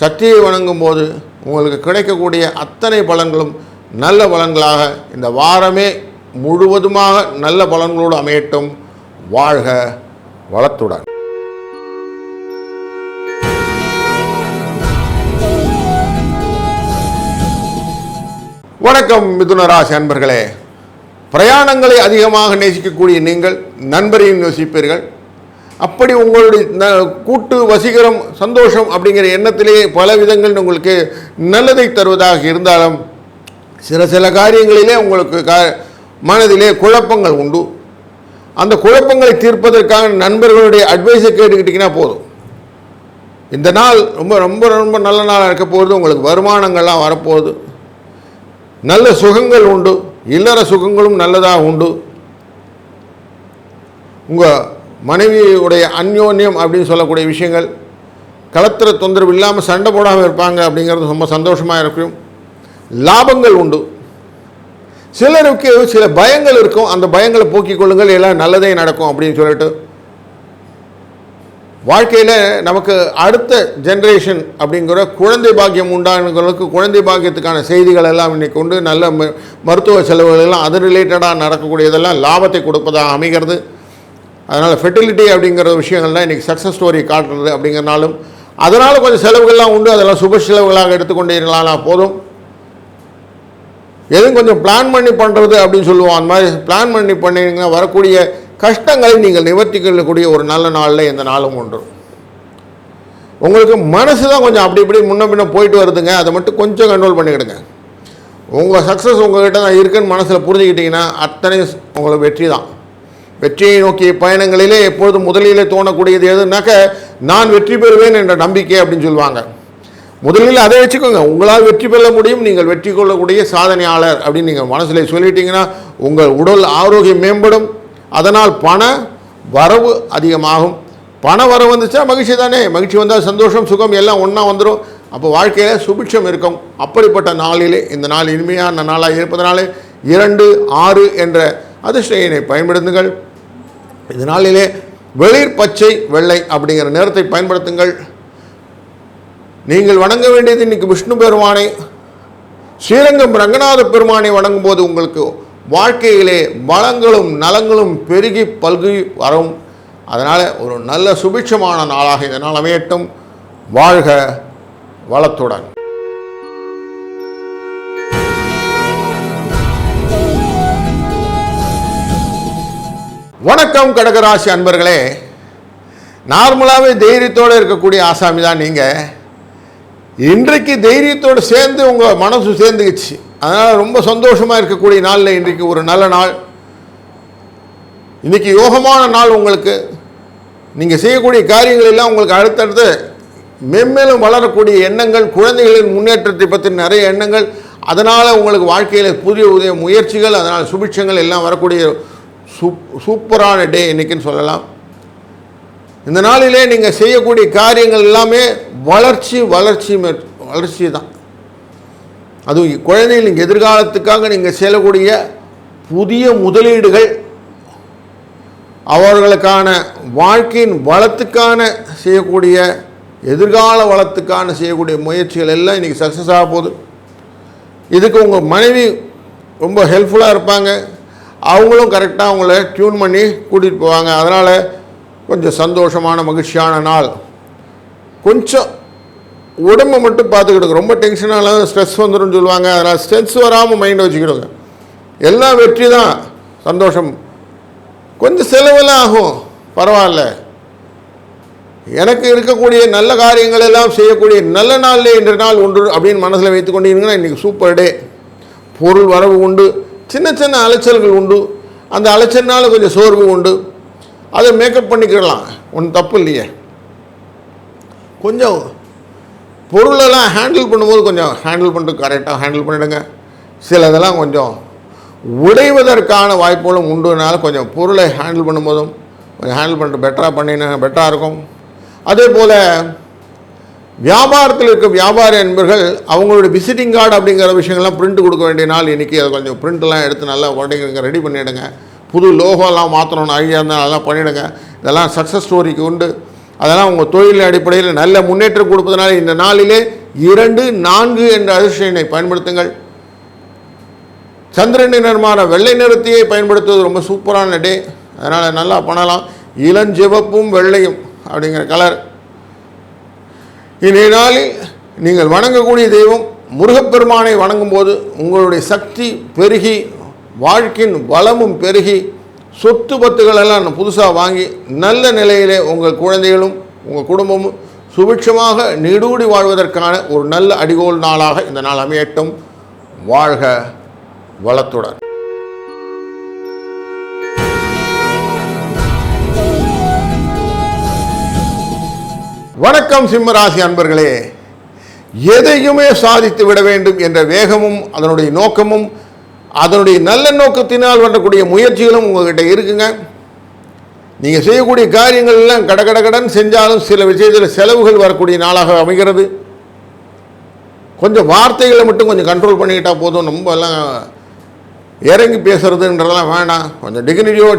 சக்தியை வணங்கும் போது உங்களுக்கு கிடைக்கக்கூடிய அத்தனை பலன்களும் நல்ல பலன்களாக இந்த வாரமே முழுவதுமாக நல்ல பலன்களோடு அமையட்டும். வாழ்க வளத்துடன். வணக்கம் மிதுன ராசி அன்பர்களே. பிரயாணங்களை அதிகமாக நேசிக்கக்கூடிய நீங்கள் நண்பரையும் யோசிப்பீர்கள். அப்படி உங்களுடைய கூட்டு வசீகரம் சந்தோஷம் அப்படிங்கிற எண்ணத்திலேயே பல விதங்கள் உங்களுக்கு நல்லதை தருவதாக இருந்தாலும் சில காரியங்களிலே உங்களுக்கு மனதிலே குழப்பங்கள் உண்டு. அந்த குழப்பங்களை தீர்ப்பதற்காக நண்பர்களுடைய அட்வைஸை கேட்டுக்கிட்டிங்கன்னா போதும். இந்த நாள் ரொம்ப ரொம்ப ரொம்ப நல்ல நாளாக இருக்க போகுது. உங்களுக்கு வருமானங்கள்லாம் வரப்போகுது. நல்ல சுகங்கள் உண்டு. இல்லற சுகங்களும் நல்லதாக உண்டு. உங்கள் மனைவியுடைய அந்யோன்யம் அப்படின்னு சொல்லக்கூடிய விஷயங்கள், களத்திர தொந்தரவு இல்லாமல் சண்டை போடாமல் இருப்பாங்க அப்படிங்கிறது ரொம்ப சந்தோஷமாக இருக்கும். லாபங்கள் உண்டு. சிலருக்கு சில பயங்கள் இருக்கும். அந்த பயங்களை போக்கிக் கொள்ளுங்கள், எல்லாம் நல்லதே நடக்கும் அப்படின்னு சொல்லிட்டு வாழ்க்கையில் நமக்கு அடுத்த ஜென்ரேஷன் அப்படிங்கிற குழந்தை பாக்கியம் உண்டானவங்களுக்கு குழந்தை பாக்கியத்துக்கான செய்திகள் எல்லாம் இன்றைக்கி உண்டு. நல்ல மருத்துவ செலவுகள் எல்லாம் அது ரிலேட்டடாக நடக்கக்கூடியதெல்லாம் லாபத்தை கொடுப்பதாக அமைகிறது. அதனால் ஃபெர்டிலிட்டி அப்படிங்கிற விஷயங்கள்லாம் இன்றைக்கி சக்ஸஸ் ஸ்டோரி காட்டுறது அப்படிங்கிறனாலும் அதனால் கொஞ்சம் செலவுகள்லாம் உண்டு. அதெல்லாம் சுப செலவுகளாக எடுத்துக்கொண்டீர்களானா போதும். எதுவும் கொஞ்சம் பிளான் பண்ணி பண்ணுறது அப்படின்னு சொல்லுவோம். அந்த மாதிரி பிளான் பண்ணி பண்ணிங்கன்னா வரக்கூடிய கஷ்டங்களை நீங்கள் நிவர்த்தி கொள்ளக்கூடிய ஒரு நல்ல நாளில் இந்த நாளும் ஒன்று. உங்களுக்கு மனசு தான் கொஞ்சம் அப்படி இப்படி முன்ன பின்ன போயிட்டு வருதுங்க. அதை மட்டும் கொஞ்சம் கண்ட்ரோல் பண்ணிக்கிடுங்க. உங்கள் சக்ஸஸ் உங்கள்கிட்ட தான் இருக்குன்னு மனசில் புரிஞ்சுக்கிட்டிங்கன்னா அத்தனை உங்களுக்கு வெற்றி தான். வெற்றியை நோக்கிய பயணங்களிலே எப்பொழுதும் முதலிலே தோணக்கூடியது எதுனாக்க நான் வெற்றி பெறுவேன் என்ற நம்பிக்கை அப்படின்னு சொல்லுவாங்க. முதலில் அதை வச்சுக்கோங்க. உங்களால் வெற்றி பெற முடியும், நீங்கள் வெற்றி கொள்ளக்கூடிய சாதனையாளர் அப்படின்னு நீங்கள் மனசில் சொல்லிட்டீங்கன்னா உங்கள் உடல் ஆரோக்கியம் மேம்படும். அதனால் பண வரவு அதிகமாகும். பண வரவு வந்துச்சா மகிழ்ச்சி தானே. மகிழ்ச்சி வந்தால் சந்தோஷம் சுகம் எல்லாம் ஒன்றா வந்துடும். அப்போ வாழ்க்கையில் சுபிட்சம் இருக்கும். அப்படிப்பட்ட நாளிலே இந்த நாள் இனிமையான நாளாக இருப்பதனாலே 2, 6 என்ற அதிர்ஷ்ட எண்ணை பயன்படுத்துங்கள். இந்த நாளிலே வெளிர் பச்சை வெள்ளை அப்படிங்கிற நிறத்தை பயன்படுத்துங்கள். நீங்கள் வணங்க வேண்டியது இன்றைக்கி விஷ்ணு பெருமானை, ஸ்ரீரங்கம் ரங்கநாத பெருமானை வணங்கும் போது உங்களுக்கு வாழ்க்கையிலே வளங்களும் நலங்களும் பெருகி பல்கி வரும். அதனால் ஒரு நல்ல சுபிட்சமான நாளாக இந்த நாள் அமையட்டும். வாழ்க வளத்துடன். வணக்கம் கடகராசி அன்பர்களே. நார்மலாகவே தைரியத்தோடு இருக்கக்கூடிய ஆசாமி தான் நீங்கள். இன்றைக்கு தைரியத்தோடு சேர்ந்து உங்கள் மனசு சேர்ந்துக்கிச்சு. அதனால் ரொம்ப சந்தோஷமாக இருக்கக்கூடிய நாளில் இன்றைக்கு ஒரு நல்ல நாள். இன்றைக்கி யோகமான நாள். உங்களுக்கு நீங்கள் செய்யக்கூடிய காரியங்கள் எல்லாம் உங்களுக்கு அடுத்தடுத்து மென்மேலும் வளரக்கூடிய எண்ணங்கள், குழந்தைகளின் முன்னேற்றத்தை பற்றி நிறைய எண்ணங்கள், அதனால் உங்களுக்கு வாழ்க்கையில் புதிய முயற்சிகள், அதனால் சுபிட்சங்கள் எல்லாம் வரக்கூடிய சூப்பரான டே இன்றைக்கின்னு சொல்லலாம். இந்த நாளிலே நீங்கள் செய்யக்கூடிய காரியங்கள் எல்லாமே வளர்ச்சி தான். அதுவும் குழந்தைகளின் எதிர்காலத்துக்காக நீங்கள் செய்யக்கூடிய புதிய முதலீடுகள், அவர்களுக்கான வாழ்க்கையின் வளத்துக்கான செய்யக்கூடிய எதிர்கால வளத்துக்கான செய்யக்கூடிய முயற்சிகள் எல்லாம் இன்றைக்கி சக்ஸஸ் ஆக போகுது. இதுக்கு உங்கள் மனைவி ரொம்ப ஹெல்ப்ஃபுல்லாக இருப்பாங்க. அவங்களும் கரெக்டாக அவங்கள டியூன் பண்ணி கூட்டிகிட்டு போவாங்க. அதனால் கொஞ்சம் சந்தோஷமான மகிழ்ச்சியான நாள். கொஞ்சம் உடம்பை மட்டும் பார்த்துக்கிடுங்க. ரொம்ப டென்ஷனால ஸ்ட்ரெஸ் வந்துடும் சொல்லுவாங்க. அதனால் ஸ்ட்ரெஸ் வராமல் மைண்டை வச்சுக்கிடுங்க. எல்லாம் வெற்றி தான், சந்தோஷம். கொஞ்சம் செலவெல்லாம் ஆகும், பரவாயில்ல. எனக்கு இருக்கக்கூடிய நல்ல காரியங்கள் எல்லாம் செய்யக்கூடிய நல்ல நாளிலே இன்ற நாள் ஒன்று அப்படின்னு மனசில் வைத்து கொண்டீங்கன்னா இன்றைக்கி சூப்பர் டே. பொருள் வரவு உண்டு, சின்ன சின்ன அலைச்சல்கள் உண்டு. அந்த அலைச்சல்னால கொஞ்சம் சோர்வு உண்டு. அதை மேக்கப் பண்ணிக்கிடலாம், ஒன்றும் தப்பு இல்லையே. கொஞ்சம் பொருளெல்லாம் ஹேண்டில் பண்ணும்போது கொஞ்சம் ஹேண்டில் பண்ணிட்டு கரெக்டாக ஹேண்டில் பண்ணிவிடுங்க. சிலதெல்லாம் கொஞ்சம் உடைவதற்கான வாய்ப்புகளும் உண்டுனால கொஞ்சம் பொருளை ஹேண்டில் பண்ணும்போதும் கொஞ்சம் ஹேண்டில் பண்ணிட்டு பெட்டராக இருக்கும். அதே போல் வியாபாரத்தில் இருக்க வியாபார என்பர்கள் அவங்களுடைய விசிட்டிங் கார்டு அப்படிங்கிற விஷயங்கள்லாம் பிரிண்ட் கொடுக்க வேண்டிய நாள் இன்றைக்கி. அதை கொஞ்சம் பிரிண்ட்லாம் எடுத்து நல்லா உடைங்க, ரெடி பண்ணிவிடுங்க. புது லோகோலாம் மாற்றணும்னு ஐடியா இருந்தால் அதெல்லாம் பண்ணிவிடுங்க. இதெல்லாம் சக்ஸஸ் ஸ்டோரிக்கு உண்டு. அதெல்லாம் உங்கள் தொழில் அடிப்படையில் நல்ல முன்னேற்றம் கொடுப்பதனால இந்த நாளிலே 2, 4 என்ற அதிர்ஷ்ட எண்ணை பயன்படுத்துங்கள். சந்திரன் நிறமான வெள்ளை நிறத்தையே பயன்படுத்துவது ரொம்ப சூப்பரான டே. அதனால் நல்லா பண்ணலாம். இளஞ்சிவப்பும் வெள்ளையும் அப்படிங்கிற கலர். இன்றைய நாளில் நீங்கள் வணங்கக்கூடிய தெய்வம் முருகப்பெருமானை வணங்கும் போது உங்களுடைய சக்தி பெருகி, வாழ்க்கையின் வளமும் பெருகி, சொத்து பத்துகளெல்லாம் புதுசாக வாங்கி நல்ல நிலையிலே உங்கள் குழந்தைகளும் உங்கள் குடும்பமும் சுபிட்சமாக நீடூடி வாழ்வதற்கான ஒரு நல்ல அடிகோல் நாளாக இந்த நாள் அமையட்டும். வாழ்க வளத்துடன். வணக்கம் சிம்மராசி அன்பர்களே. எதையுமே சாதித்து விட வேண்டும் என்ற வேகமும் அதனுடைய நோக்கமும் அதனுடைய நல்ல நோக்கத்தினால் வரக்கூடிய முயற்சிகளும் உங்கள்கிட்ட இருக்குங்க. நீங்கள் செய்யக்கூடிய காரியங்கள் எல்லாம் கடகடன் செஞ்சாலும் சில விஷயத்தில் செலவுகள் வரக்கூடிய நாளாக அமைகிறது. கொஞ்சம் வார்த்தைகளை மட்டும் கொஞ்சம் கண்ட்ரோல் பண்ணிக்கிட்டால் போதும். ரொம்ப எல்லாம் இறங்கி பேசுகிறதுன்றதெல்லாம் வேண்டாம். கொஞ்சம்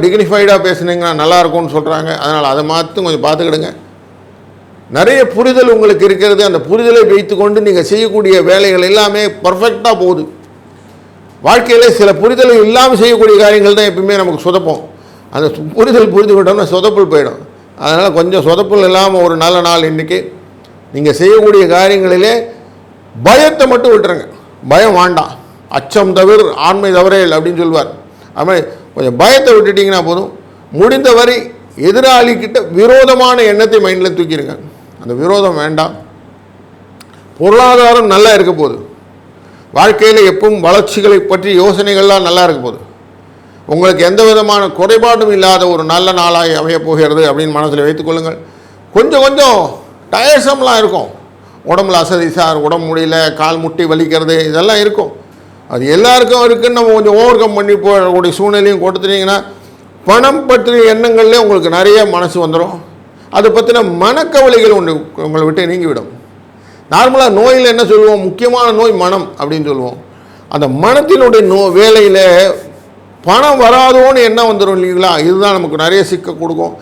டிக்னிஃபைடாக பேசுனீங்கன்னா நல்லாயிருக்கும்னு சொல்கிறாங்க. அதனால் அதை மாற்றும் கொஞ்சம் பார்த்துக்கிடுங்க. நிறைய புரிதல் உங்களுக்கு இருக்கிறது. அந்த புரிதலை வைத்து கொண்டு நீங்கள் செய்யக்கூடிய வேலைகள் எல்லாமே பர்ஃபெக்டாக போகுது. வாழ்க்கையில் சில புரிதல் இல்லாமல் செய்யக்கூடிய காரியங்கள் தான் எப்பவுமே நமக்கு சொதப்போம். அந்த புரிதல் புரிந்துக்கிட்டோம்னா சொதப்பல் போயிடும். அதனால் கொஞ்சம் சொதப்பல் இல்லாமல் ஒரு நல்ல நாள் இன்றைக்கி. நீங்கள் செய்யக்கூடிய காரியங்களிலே பயத்தை மட்டும் விட்டுருங்க. பயம் வேண்டாம். அச்சம் தவிர ஆண்மை தவறேல் அப்படின்னு சொல்லுவார். அதுமாதிரி கொஞ்சம் பயத்தை விட்டுட்டிங்கன்னா போதும். முடிந்த வரை எதிராளிக்கிட்ட விரோதமான எண்ணத்தை மைண்டில் தூக்கிடுங்க. அந்த விரோதம் வேண்டாம். பொருளாதாரம் நல்லா இருக்க போகுது. வாழ்க்கையில் எப்பவும் வளர்ச்சிகளை பற்றி யோசனைகள்லாம் நல்லா இருக்க போகுது. உங்களுக்கு எந்த விதமான குறைபாடும் இல்லாத ஒரு நல்ல நாளாக அமையப் போகிறது அப்படின்னு மனசில் வைத்துக்கொள்ளுங்கள். கொஞ்சம் டயர்சம்லாம் இருக்கும். உடம்புல அசதி சார், உடம்பு முடியல, கால் முட்டி வலிக்கிறது, இதெல்லாம் இருக்கும். அது எல்லாருக்கும் இருக்குன்னு நம்ம கொஞ்சம் ஓவர் கம் பண்ணி போகக்கூடிய சூழ்நிலையும் கொடுத்துட்டீங்கன்னா பணம் பற்றிய எண்ணங்கள்லேயே உங்களுக்கு நிறைய மனசு வந்துடும். அதை பற்றின மனக்கவலைகள் உங்களை விட்டு நீங்கிவிடும். நார்மலாக நோயில் என்ன சொல்லுவோம்? முக்கியமான நோய் மனம் அப்படின்னு சொல்லுவோம். அந்த மனத்தினுடைய வேலையில் பணம் வராதோன்னு எண்ணம் வந்துடும் இல்லைங்களா? இதுதான் நமக்கு நிறைய சிக்க கொடுக்கும்.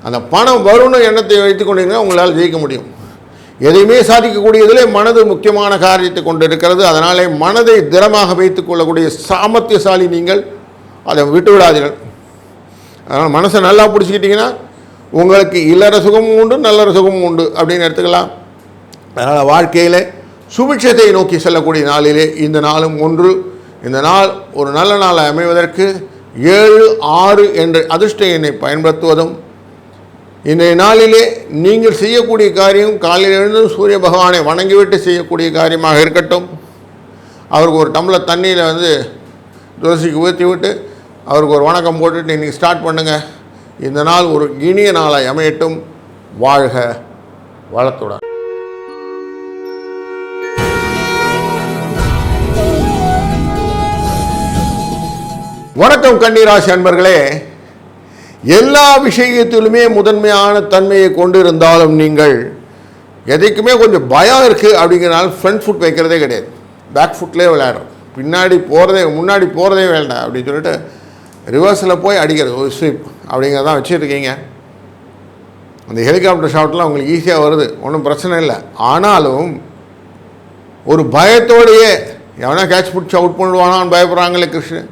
அந்த பணம் வரும்னு எண்ணத்தை வைத்து கொண்டீங்கன்னா உங்களால் ஜெயிக்க முடியும். எதையுமே சாதிக்கக்கூடியதிலே மனது முக்கியமான காரியத்தை கொண்டு இருக்கிறது. அதனாலே மனதை திடமாக வைத்துக் கொள்ளக்கூடிய சாமர்த்தியசாலி நீங்கள். அதை விட்டு விடாதீர்கள். அதனால் மனசை நல்லா பிடிச்சிக்கிட்டிங்கன்னா உங்களுக்கு இல்லற சுகமும் உண்டு, நல்லற சுகமும் உண்டு அப்படின்னு எடுத்துக்கலாம். அதனால் வாழ்க்கையில் சுபிட்சத்தை நோக்கி செல்லக்கூடிய நாளிலே இந்த நாளும் ஒன்று. இந்த நாள் ஒரு நல்ல நாளை அமைவதற்கு 7, 6 என்ற அதிர்ஷ்ட எண்ணை பயன்படுத்துவதும், இன்றைய நாளிலே நீங்கள் செய்யக்கூடிய காரியம் காலையில் எழுந்து சூரிய பகவானை வணங்கிவிட்டு செய்யக்கூடிய காரியமாக இருக்கட்டும். அவருக்கு ஒரு டம்ளர் தண்ணியில் துளசிக்கு ஊற்றி விட்டு அவருக்கு ஒரு வணக்கம் போட்டுட்டு இன்றைக்கி ஸ்டார்ட் பண்ணுங்கள். இந்த நாள் ஒரு இனிய நாளாய் அமையட்டும். வாழ்க வளத்துடன். வணக்கம் கன்னிராசி அன்பர்களே. எல்லா விஷயத்திலுமே முதன்மையான தன்மையை கொண்டு இருந்தாலும் நீங்கள் எதைக்குமே கொஞ்சம் பயம் இருக்குது அப்படிங்கிறனால ஃப்ரண்ட் ஃபுட் வைக்கிறதே கிடையாது, பேக் ஃபுட்லேயே விளையாடுறோம். முன்னாடி போகிறதே வேண்டாம் அப்படின்னு சொல்லிட்டு ரிவர்ஸில் போய் அடிக்கிறது ஒரு ஸ்வீப் அப்படிங்கிறதான் வச்சுருக்கீங்க. அந்த ஹெலிகாப்டர் ஷாட்லாம் உங்களுக்கு ஈஸியாக வருது, ஒன்றும் பிரச்சனை இல்லை. ஆனாலும் ஒரு பயத்தோடையே எவனா கேட்ச் பிடிச்சி அவுட் பண்ணிடுவானான்னு பயப்படுறாங்களே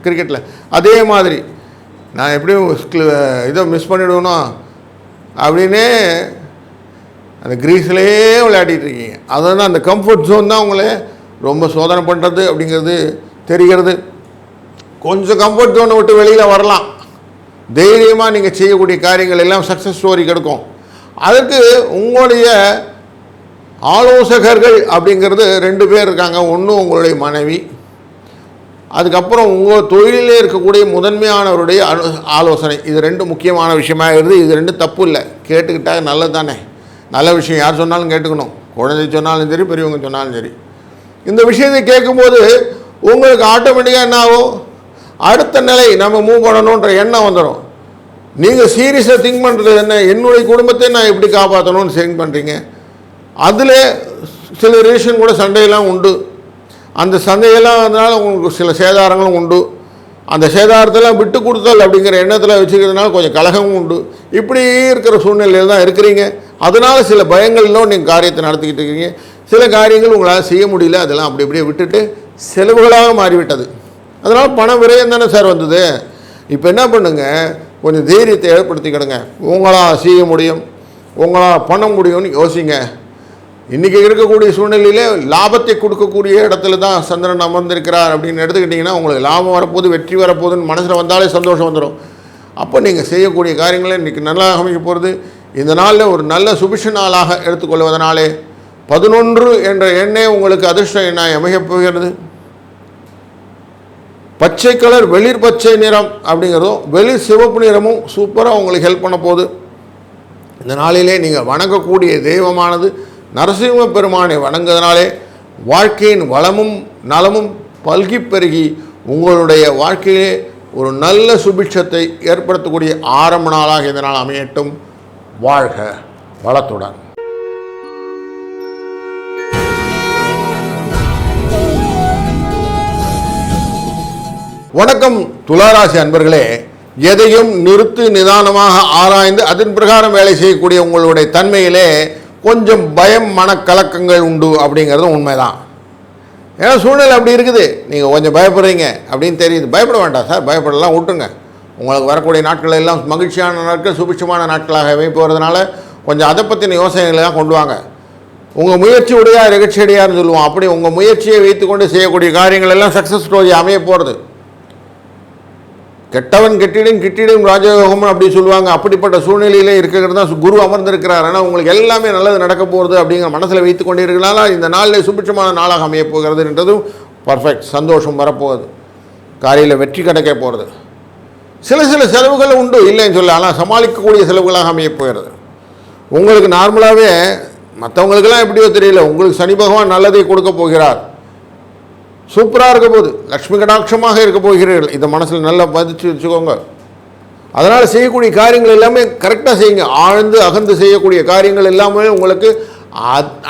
கிரிக்கெட்டில். அதே மாதிரி நான் எப்படியும் இதை மிஸ் பண்ணிவிடுவேனோ அப்படின்னே அந்த க்ரீஸ்லேயே விளையாடிட்டு இருக்கீங்க. அதுதான் அந்த கம்ஃபர்ட் ஜோன் தான் உங்களை ரொம்ப சோதனை பண்ணுறது அப்படிங்கிறது தெரிகிறது. கொஞ்சம் கம்ஃபர்ட் ஜோனை விட்டு வெளியில் வரலாம், தைரியமாக நீங்கள் செய்யக்கூடிய காரியங்கள் எல்லாம் சக்ஸஸ் ஸ்டோரி கிடைக்கும். அதுக்கு உங்களுடைய ஆலோசகர்கள் அப்படிங்கிறது 2 பேர் இருக்காங்க. ஒன்று உங்களுடைய மனைவி, அதுக்கப்புறம் உங்கள் தொழிலே இருக்கக்கூடிய முதன்மையானவருடைய ஆலோசனை. இது 2 முக்கியமான விஷயமாக இருக்குது. இது 2 தப்பு இல்லை, கேட்டுக்கிட்டால் நல்லது தானே. நல்ல விஷயம் யார் சொன்னாலும் கேட்டுக்கணும், குழந்தை சொன்னாலும் சரி பெரியவங்க சொன்னாலும் சரி. இந்த விஷயத்தை கேட்கும்போது உங்களுக்கு ஆட்டோமேட்டிக்காக என்ன ஆகும், அடுத்த நிலை நம்ம மூவ் பண்ணணுன்ற எண்ணம் வந்துடும். நீங்கள் சீரியஸாக திங்க் பண்ணுறது என்ன, என்னுடைய குடும்பத்தை நான் எப்படி காப்பாற்றணும்னு திங்க் பண்ணுறீங்க. அதில் சில ரிலேஷன் கூட சண்டையெல்லாம் உண்டு. அந்த சண்டையெல்லாம் அதனால் உங்களுக்கு சில சேதாரங்களும் உண்டு. அந்த சேதாரத்தெல்லாம் விட்டு கொடுத்தல் அப்படிங்கிற எண்ணத்தில் வச்சுக்கிறதுனால கொஞ்சம் கலகமும் உண்டு. இப்படி இருக்கிற சூழ்நிலையில் தான் இருக்கிறீங்க. அதனால் சில பயங்களிலும் நீங்கள் காரியத்தை நடத்திக்கிட்டு இருக்கீங்க. சில காரியங்கள் உங்களால் செய்ய முடியல, அதெல்லாம் அப்படி அப்படியே விட்டுட்டு செலவுகளாக மாறிவிட்டது. அதனால் பண விரயம் தானே சார் வந்தது. இப்போ என்ன பண்ணுங்கள், கொஞ்சம் தைரியத்தை ஏற்படுத்திக்கிடுங்க. உங்களால் செய்ய முடியும், உங்களால் பண்ண முடியும்னு யோசிங்க. இன்றைக்கி இருக்கக்கூடிய சூழ்நிலையிலே லாபத்தை கொடுக்கக்கூடிய இடத்துல தான் சந்திரன் அமர்ந்திருக்கிறார் அப்படின்னு எடுத்துக்கிட்டிங்கன்னா உங்களுக்கு லாபம் வரப்போகுது, வெற்றி வரப்போகுதுன்னு மனசில் வந்தாலே சந்தோஷம் வந்துடும். அப்போ நீங்கள் செய்யக்கூடிய காரியங்களை இன்றைக்கி நல்லா அமைக்க போகிறது. இந்த நாளில் ஒரு நல்ல சுபிஷ நாளாக எடுத்துக்கொள்வதனாலே 11 என்ற எண்ணே உங்களுக்கு அதிர்ஷ்ட எண்ணாய் அமையப் போகிறது. பச்சை கலர், வெளிர் பச்சை நிறம் அப்படிங்கிறதும் வெளிர் சிவப்பு நிறமும் சூப்பராக உங்களுக்கு ஹெல்ப் பண்ண போகுது. இந்த நாளிலே நீங்கள் வணங்கக்கூடிய தெய்வமானது நரசிம்ம பெருமானை வணங்குவதனாலே வாழ்க்கையின் வளமும் நலமும் பல்கி பெருகி உங்களுடைய வாழ்க்கையிலே ஒரு நல்ல சுபிட்சத்தை ஏற்படுத்தக்கூடிய ஆரம்ப நாளாக இந்த நாள் அமையட்டும். வாழ்க வளத்துடன். வணக்கம் துளாராசி அன்பர்களே. எதையும் நிறுத்து நிதானமாக ஆராய்ந்து அதன் பிரகாரம் வேலை செய்யக்கூடிய உங்களுடைய தன்மையிலே கொஞ்சம் பயம் மனக்கலக்கங்கள் உண்டு அப்படிங்கிறதும் உண்மைதான். ஏன்னா சூழ்நிலை அப்படி இருக்குது, நீங்கள் கொஞ்சம் பயப்படுறீங்க அப்படின்னு தெரியுது. பயப்பட வேண்டாம் சார், பயப்படலாம் விட்டுருங்க. உங்களுக்கு வரக்கூடிய நாட்கள் எல்லாம் மகிழ்ச்சியான நாட்கள், சுபிட்சமான நாட்களாகவே போகிறதுனால கொஞ்சம் அதை பற்றின யோசனைகள்லாம் கொண்டு வாங்க. உங்கள் முயற்சி உடையார் நிகழ்ச்சியடையார்னு சொல்லுவோம். அப்படி உங்கள் முயற்சியை வைத்துக்கொண்டு செய்யக்கூடிய காரியங்கள் எல்லாம் சக்ஸஸ் ஸ்டோரி அமைய போகிறது. கெட்டவன் கெட்டிடும் ராஜயோகம் அப்படி சொல்லுவாங்க. அப்படிப்பட்ட சூழ்நிலையிலே இருக்கிறது தான் குரு அமர்ந்திருக்கிறார். ஆனால் உங்களுக்கு எல்லாமே நல்லது நடக்க போகிறது அப்படிங்கிற மனசில் வைத்து கொண்டே இருக்கிறனால இந்த நாளில் சுபிட்சமான நாளாக அமைய போகிறது என்றதும் பர்ஃபெக்ட். சந்தோஷம் வரப்போகுது, காரியில் வெற்றி கிடைக்க போகிறது. சில செலவுகள் உண்டு, இல்லைன்னு சொல்ல, ஆனால் சமாளிக்கக்கூடிய செலவுகளாக அமைய போகிறது. உங்களுக்கு நார்மலாகவே மற்றவங்களுக்கெல்லாம் எப்படியோ தெரியல, உங்களுக்கு சனி பகவான் நல்லதை கொடுக்க போகிறார். சூப்பராக இருக்க போகுது, லக்ஷ்மி கடாட்சமாக இருக்க போகிறீர்கள். இதை மனசில் நல்லா பதிச்சு வச்சுக்கோங்க. அதனால் செய்யக்கூடிய காரியங்கள் எல்லாமே கரெக்டாக செய்யுங்க. ஆழ்ந்து அகந்து செய்யக்கூடிய காரியங்கள் எல்லாமே உங்களுக்கு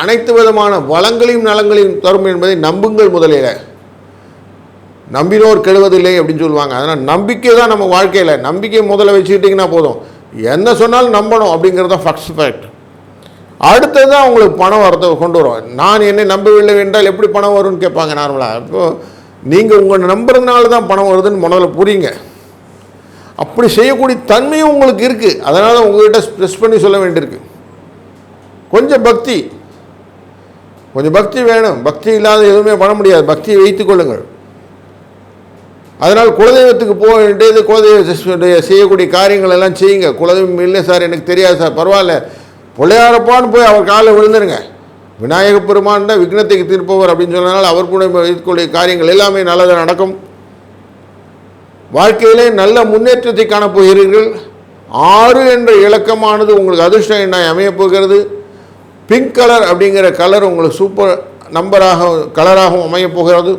அனைத்து விதமான வளங்களையும் நலங்களையும் தரும் என்பதை நம்புங்கள். முதலில் நம்பினோர் கெடுவதில்லை அப்படின்னு சொல்லுவாங்க. அதனால் நம்பிக்கை தான் நம்ம வாழ்க்கையில். நம்பிக்கையை முதல்ல வச்சுக்கிட்டிங்கன்னா போதும். என்ன சொன்னாலும் நம்பணும் அப்படிங்கிறது தான் ஃபர்ஸ்ட் ஃபேக்ட். அடுத்தது தான் உங்களுக்கு பணம் வரத்தை கொண்டு வரும். நான் என்னை நம்பவில்லை என்றால் எப்படி பணம் வரும்னு கேட்பாங்க நார்மலாக. இப்போது நீங்கள் உங்களை நம்புறதுனால தான் பணம் வருதுன்னு முதல்ல புரியுங்க. அப்படி செய்யக்கூடிய தன்மையும் உங்களுக்கு இருக்குது. அதனால் உங்கள்கிட்ட ஸ்ட்ரெஸ் பண்ணி சொல்ல வேண்டியிருக்கு. கொஞ்சம் பக்தி வேணும். பக்தி இல்லாத எதுவுமே பண்ண முடியாது. பக்தியை வைத்துக் கொள்ளுங்கள். அதனால் குலதெய்வத்துக்கு போக வேண்டியது, குலதெய்வ செய்யக்கூடிய காரியங்கள் எல்லாம் செய்யுங்க. குலதெய்வம் இல்லை சார் எனக்கு தெரியாது சார், பரவாயில்ல, பிள்ளையாரப்பான்னு போய் அவர் காலில் விழுந்துருங்க. விநாயக பெருமான் தான் விக்னத்தை தீர்ப்பவர் அப்படின்னு சொன்னதால் அவர் கூட வைத்துக்கூடிய காரியங்கள் எல்லாமே நல்லதாக நடக்கும். வாழ்க்கையிலே நல்ல முன்னேற்றத்தை காணப்போகிறீர்கள். 6 என்ற இலக்கமானது உங்களுக்கு அதிர்ஷ்ட எண்ணாய் அமையப் போகிறது. பிங்க் கலர் அப்படிங்கிற கலர் உங்களுக்கு சூப்பர் கலராகவும் அமையப் போகிறது.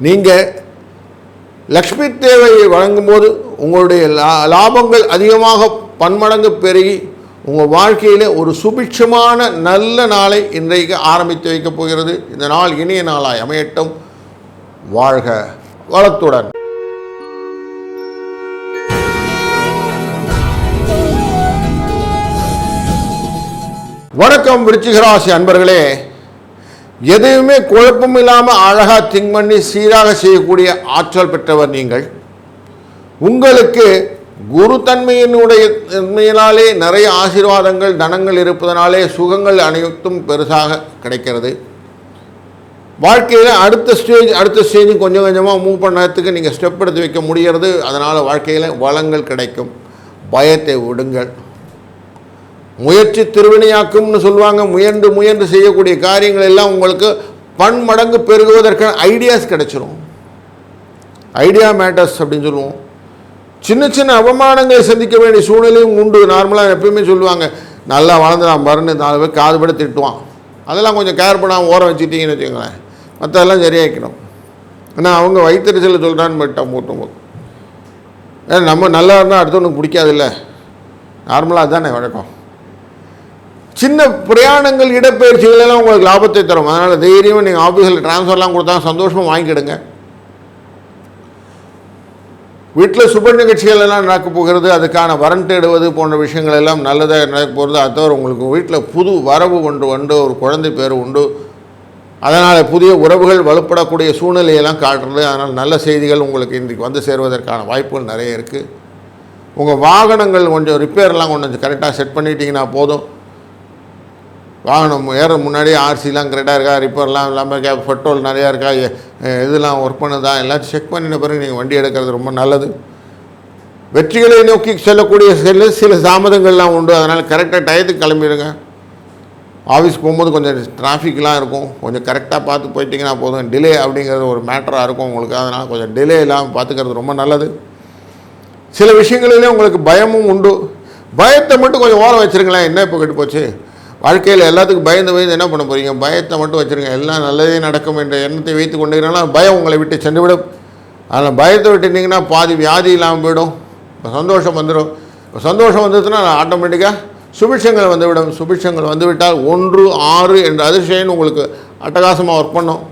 நீங்கள் லக்ஷ்மி தேவையை வழங்கும்போது உங்களுடைய லாபங்கள் அதிகமாக பன்மடங்கு பெருகி உங்கள் வாழ்க்கையில் ஒரு சுபிட்சமான நல்ல நாளை இன்றைக்கு ஆரம்பித்து வைக்கப் போகிறது. இந்த நாள் இனிய நாளாய் அமையட்டும். வாழ்க வளத்துடன். வணக்கம் விருச்சிக ராசி அன்பர்களே. எதையுமே குழப்பம் இல்லாமல் அழகாக திங்க் பண்ணி சீராக செய்யக்கூடிய ஆற்றல் பெற்றவர் நீங்கள். உங்களுக்கு குரு தன்மையினாலே நிறைய ஆசீர்வாதங்கள் தனங்கள் இருப்பதனாலே சுகங்கள் அனைத்தும் பெருசாக கிடைக்கிறது. வாழ்க்கையில் அடுத்த ஸ்டேஜ் கொஞ்சம் கொஞ்சமாக மூவ் பண்ணுறதுக்கு நீங்கள் ஸ்டெப் எடுத்து வைக்க முடிகிறது. அதனால் வாழ்க்கையில் வளங்கள் கிடைக்கும். பயத்தை விடுங்கள். முயற்சி திருவினையாக்கும்னு சொல்லுவாங்க. முயன்று செய்யக்கூடிய காரியங்கள் எல்லாம் உங்களுக்கு பன்மடங்கு பெருகுவதற்கான ஐடியாஸ் கிடைச்சிரும். ஐடியா மேட்டர்ஸ் அப்படின்னு சொல்லுவோம். சின்ன சின்ன அவமானங்களை சந்திக்க வேண்டிய சூழ்நிலையும் உண்டு. நார்மலாக எப்பயுமே சொல்லுவாங்க, நல்லா வளர்ந்துடான் பாருன்னு 4 பேர் காது பட திட்டுவான். அதெல்லாம் கொஞ்சம் கேர் பண்ணாமல் ஓரம் வச்சுட்டிங்கன்னு வச்சுக்கோங்களேன், மற்றதெல்லாம் சரியாக்கணும். ஏன்னா அவங்க வயிற்றுச்சல் சொல்கிறான்னு போயிட்டான் போட்டு. ஏன்னா நம்ம நல்லா இருந்தால் அடுத்தவனுக்கு பிடிக்காதில்ல. நார்மலாக அதுதானே வழக்கம். சின்ன பிரயாணங்கள் இடப்பெயர்ச்சிகள் எல்லாம் உங்களுக்கு லாபத்தை தரும். அதனால் தைரியமாக நீங்கள் ஆஃபீஸில் ட்ரான்ஸ்ஃபர்லாம் கொடுத்தா சந்தோஷமாக வாங்கிக்கிடுங்க. வீட்டில் சுப நிகழ்ச்சிகள் எல்லாம் நடக்க போகிறது. அதுக்கான வரன் தேடுவது போன்ற விஷயங்கள் எல்லாம் நல்லதாக நடக்க போகிறது. அது தவிர உங்களுக்கு வீட்டில் புது வரவு உண்டு, ஒரு குழந்தை பேர் உண்டு. அதனால் புதிய உறவுகள் வலுப்படக்கூடிய சூழ்நிலையெல்லாம் காட்டுறது. அதனால் நல்ல செய்திகள் உங்களுக்கு இன்றைக்கு வந்து சேருவதற்கான வாய்ப்புகள் நிறைய இருக்குது. உங்கள் வாகனங்கள் கொஞ்சம் ரிப்பேர்லாம் கொஞ்சம் கரெக்டாக செட் பண்ணிட்டீங்கன்னா போதும். வாகனம் ஏற முன்னாடி ஆர்சிலாம் கரெக்டாக இருக்கா, ரிப்பேர்லாம் இல்லாமல் இருக்கா, பெட்ரோல் நிறையா இருக்கா, இதெல்லாம் ஒர்க் பண்ணுதா, எல்லாத்தையும் செக் பண்ணின பிறகு நீங்கள் வண்டி எடுக்கிறது ரொம்ப நல்லது. வெற்றிகளை நோக்கி செல்லக்கூடிய சில தாமதங்கள்லாம் உண்டு. அதனால் கரெக்டாக டயத்துக்கு கிளம்பிடுங்க. ஆஃபீஸ்க்கு போகும்போது கொஞ்சம் டிராஃபிக்லாம் இருக்கும். கொஞ்சம் கரெக்டாக பார்த்து போயிட்டிங்கன்னா போதும். டிலே அப்படிங்கிறது ஒரு மேட்டராக இருக்கும் உங்களுக்கு. அதனால் கொஞ்சம் டிலே இல்லாமல் பார்த்துக்கிறது ரொம்ப நல்லது. சில விஷயங்களிலே உங்களுக்கு பயமும் உண்டு. பயத்தை மட்டும் கொஞ்சம் ஓரம் வச்சுருங்களேன். என்ன இப்போ கெட்டு போச்சு வாழ்க்கையில் எல்லாத்துக்கும் பயந்து என்ன பண்ண போகிறீங்க? பயத்தை மட்டும் வச்சுருங்க. எல்லாம் நல்லதே நடக்கும் என்ற எண்ணத்தை வைத்து கொண்டீங்கன்னா பயம் உங்களை விட்டு சென்றுவிடும். அதில் பயத்தை விட்டுட்டிங்கன்னா பாதி வியாதி இல்லாமல் போயிடும். இப்போ சந்தோஷம் வந்துடும். இப்போ சந்தோஷம் வந்துடுச்சுன்னா ஆட்டோமேட்டிக்காக சுபிட்சங்கள் வந்துவிடும். சுபிட்சங்கள் வந்துவிட்டால் 1, 6 என்ற அதிர்ஷ்டம் உங்களுக்கு அட்டகாசமாக ஒர்க் பண்ணும்.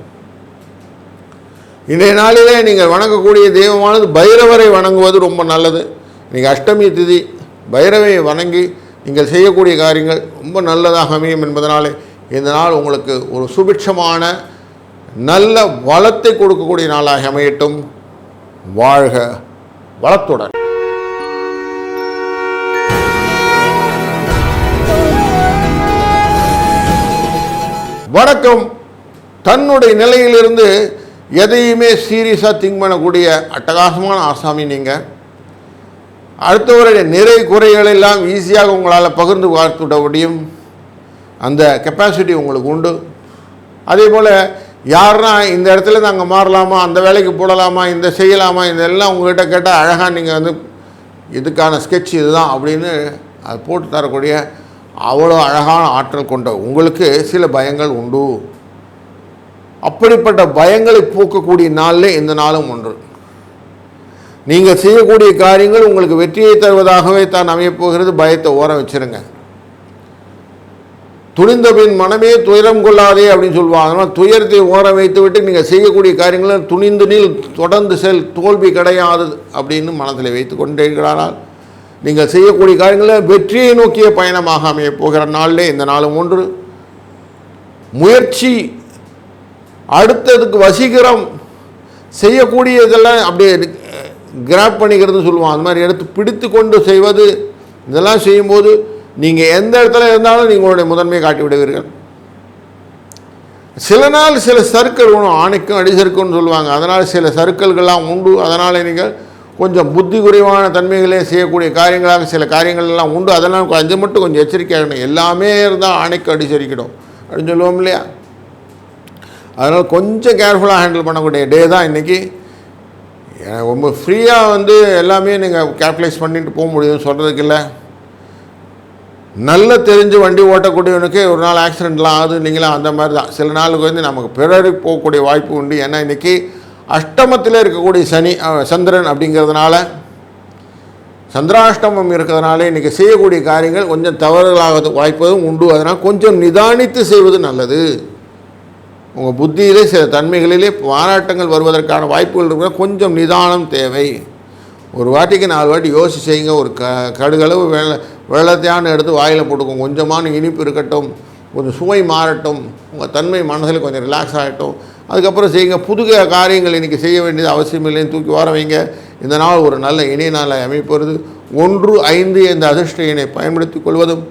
இன்றைய நாளிலே நீங்கள் வணங்கக்கூடிய தெய்வமானது பைரவரை வணங்குவது ரொம்ப நல்லது. இன்றைக்கி அஷ்டமி திதி. பைரவையை வணங்கி நீங்கள் செய்யக்கூடிய காரியங்கள் ரொம்ப நல்லதாக அமையும் என்பதனாலே இந்த நாள் உங்களுக்கு ஒரு சுபிட்சமான நல்ல வளத்தை கொடுக்கக்கூடிய நாளாக அமையட்டும். வாழ்க வளத்துடன். வணக்கம். தன்னுடைய நிலையிலிருந்து எதையுமே சீரியஸாக திங்க் பண்ணக்கூடிய அட்டகாசமான ஆசாமி நீங்கள். அடுத்தவருடைய நிறை குறைகளெல்லாம் ஈஸியாக உங்களால் பகிர்ந்து பார்த்துவிட முடியும். அந்த கெப்பாசிட்டி உங்களுக்கு உண்டு. அதே போல் யாருன்னா இந்த இடத்துல நாங்கள் மாறலாமா, அந்த வேலைக்கு போடலாமா, இந்த செய்யலாமா, இதெல்லாம் உங்கள்கிட்ட கேட்டால் அழகாக நீங்கள் இதுக்கான ஸ்கெட்ச் இதுதான் அப்படின்னு அது போட்டு தரக்கூடிய அவ்வளோ அழகான ஆற்றல் கொண்ட உங்களுக்கு சில பயங்கள் உண்டு. அப்படிப்பட்ட பயங்களை போக்கக்கூடிய நாளில் இந்த நாளும் ஒன்று. நீங்கள் செய்யக்கூடிய காரியங்கள் உங்களுக்கு வெற்றியை தருவதாகவே தான் அமையப்போகிறது. பயத்தை ஓரம் வச்சுருங்க. துணிந்த பின் மனமே துயரம் கொள்ளாதே அப்படின்னு சொல்லுவாங்க. அதனால் துயரத்தை ஓரம் வைத்து விட்டு நீங்கள் செய்யக்கூடிய காரியங்களை துணிந்து நீள் தொடர்ந்து தோல்வி கிடையாது அப்படின்னு மனத்தில் வைத்து கொண்டிருக்கிறானால் நீங்கள் செய்யக்கூடிய காரியங்களில் வெற்றியை நோக்கிய பயணமாக அமையப்போகிற நாளிலே இந்த நாளும் ஒன்று. முயற்சி, அடுத்ததுக்கு வசீகரம், செய்யக்கூடிய இதெல்லாம் அப்படியே கிராப் பண்ணிக்கிறதுன்னு சொல்லுவோம். அது மாதிரி எடுத்து பிடித்து கொண்டு செய்வது, இதெல்லாம் செய்யும்போது நீங்கள் எந்த இடத்துல இருந்தாலும் நீங்களுடைய முதன்மையை காட்டி விடுவீர்கள். சில நாள் சில சர்க்கிள் வேணும். ஆணைக்கும் அடிசருக்குன்னு சொல்லுவாங்க. அதனால் சில சர்க்கிள்கள்லாம் உண்டு. அதனால் நீங்கள் கொஞ்சம் புத்தி குறைவான தன்மைகளே செய்யக்கூடிய காரியங்களாக சில காரியங்கள் எல்லாம் உண்டு. அதெல்லாம் அது மட்டும் கொஞ்சம் எச்சரிக்கையாக எல்லாமே இருந்தால் ஆணைக்கு அடிசரிக்கிடும் அப்படின்னு சொல்லுவோம் இல்லையா? அதனால் கொஞ்சம் கேர்ஃபுல்லாக ஹேண்டில் பண்ணக்கூடிய டே தான் இன்றைக்கி. ரொம்ப ஃப்ரீயாக எல்லாமே நீங்கள் கேல்குலேட் பண்ணிட்டு போக முடியும்னு சொல்கிறதுக்கு இல்லை. நல்ல தெரிஞ்சு வண்டி ஓட்டக்கூடியவனுக்கு ஒரு நாள் ஆக்சிடெண்ட்லாம் ஆகுது இல்லைங்களா? அந்த மாதிரி தான் சில நாளுக்கு நமக்கு பிறகு போகக்கூடிய வாய்ப்பு உண்டு. ஏன்னா இன்றைக்கி அஷ்டமத்தில் இருக்கக்கூடிய சந்திரன் அப்படிங்கிறதுனால சந்திராஷ்டமம் இருக்கிறதுனால இன்றைக்கி செய்யக்கூடிய காரியங்கள் கொஞ்சம் தவறுகளாக வாய்ப்பதும் உண்டு. அதனால் கொஞ்சம் நிதானித்து செய்வது நல்லது. உங்கள் புத்தியிலே சில தன்மைகளிலே பாராட்டங்கள் வருவதற்கான வாய்ப்புகள் இருக்கிற கொஞ்சம் நிதானம் தேவை. ஒரு வாட்டிக்கு 4 வாட்டி யோசிச்சு செய்யுங்க. ஒரு கடுகளவு வெள்ளத்தையான எடுத்து வாயில் போட்டுக்கோங்க. கொஞ்சமான இனிப்பு இருக்கட்டும், கொஞ்சம் சுவை மாறட்டும், உங்கள் தன்மை மனசில் கொஞ்சம் ரிலாக்ஸ் ஆகட்டும். அதுக்கப்புறம் செய்யுங்க. புது காரியங்கள் இன்றைக்கி செய்ய வேண்டியது அவசியம் இல்லைன்னு தூக்கி வர வைங்க. இந்த நாள் ஒரு நல்ல இணைய நாளை அமைப்பது. 1, 5 இந்த அதிர்ஷ்ட எண்ணை பயன்படுத்தி கொள்வதும்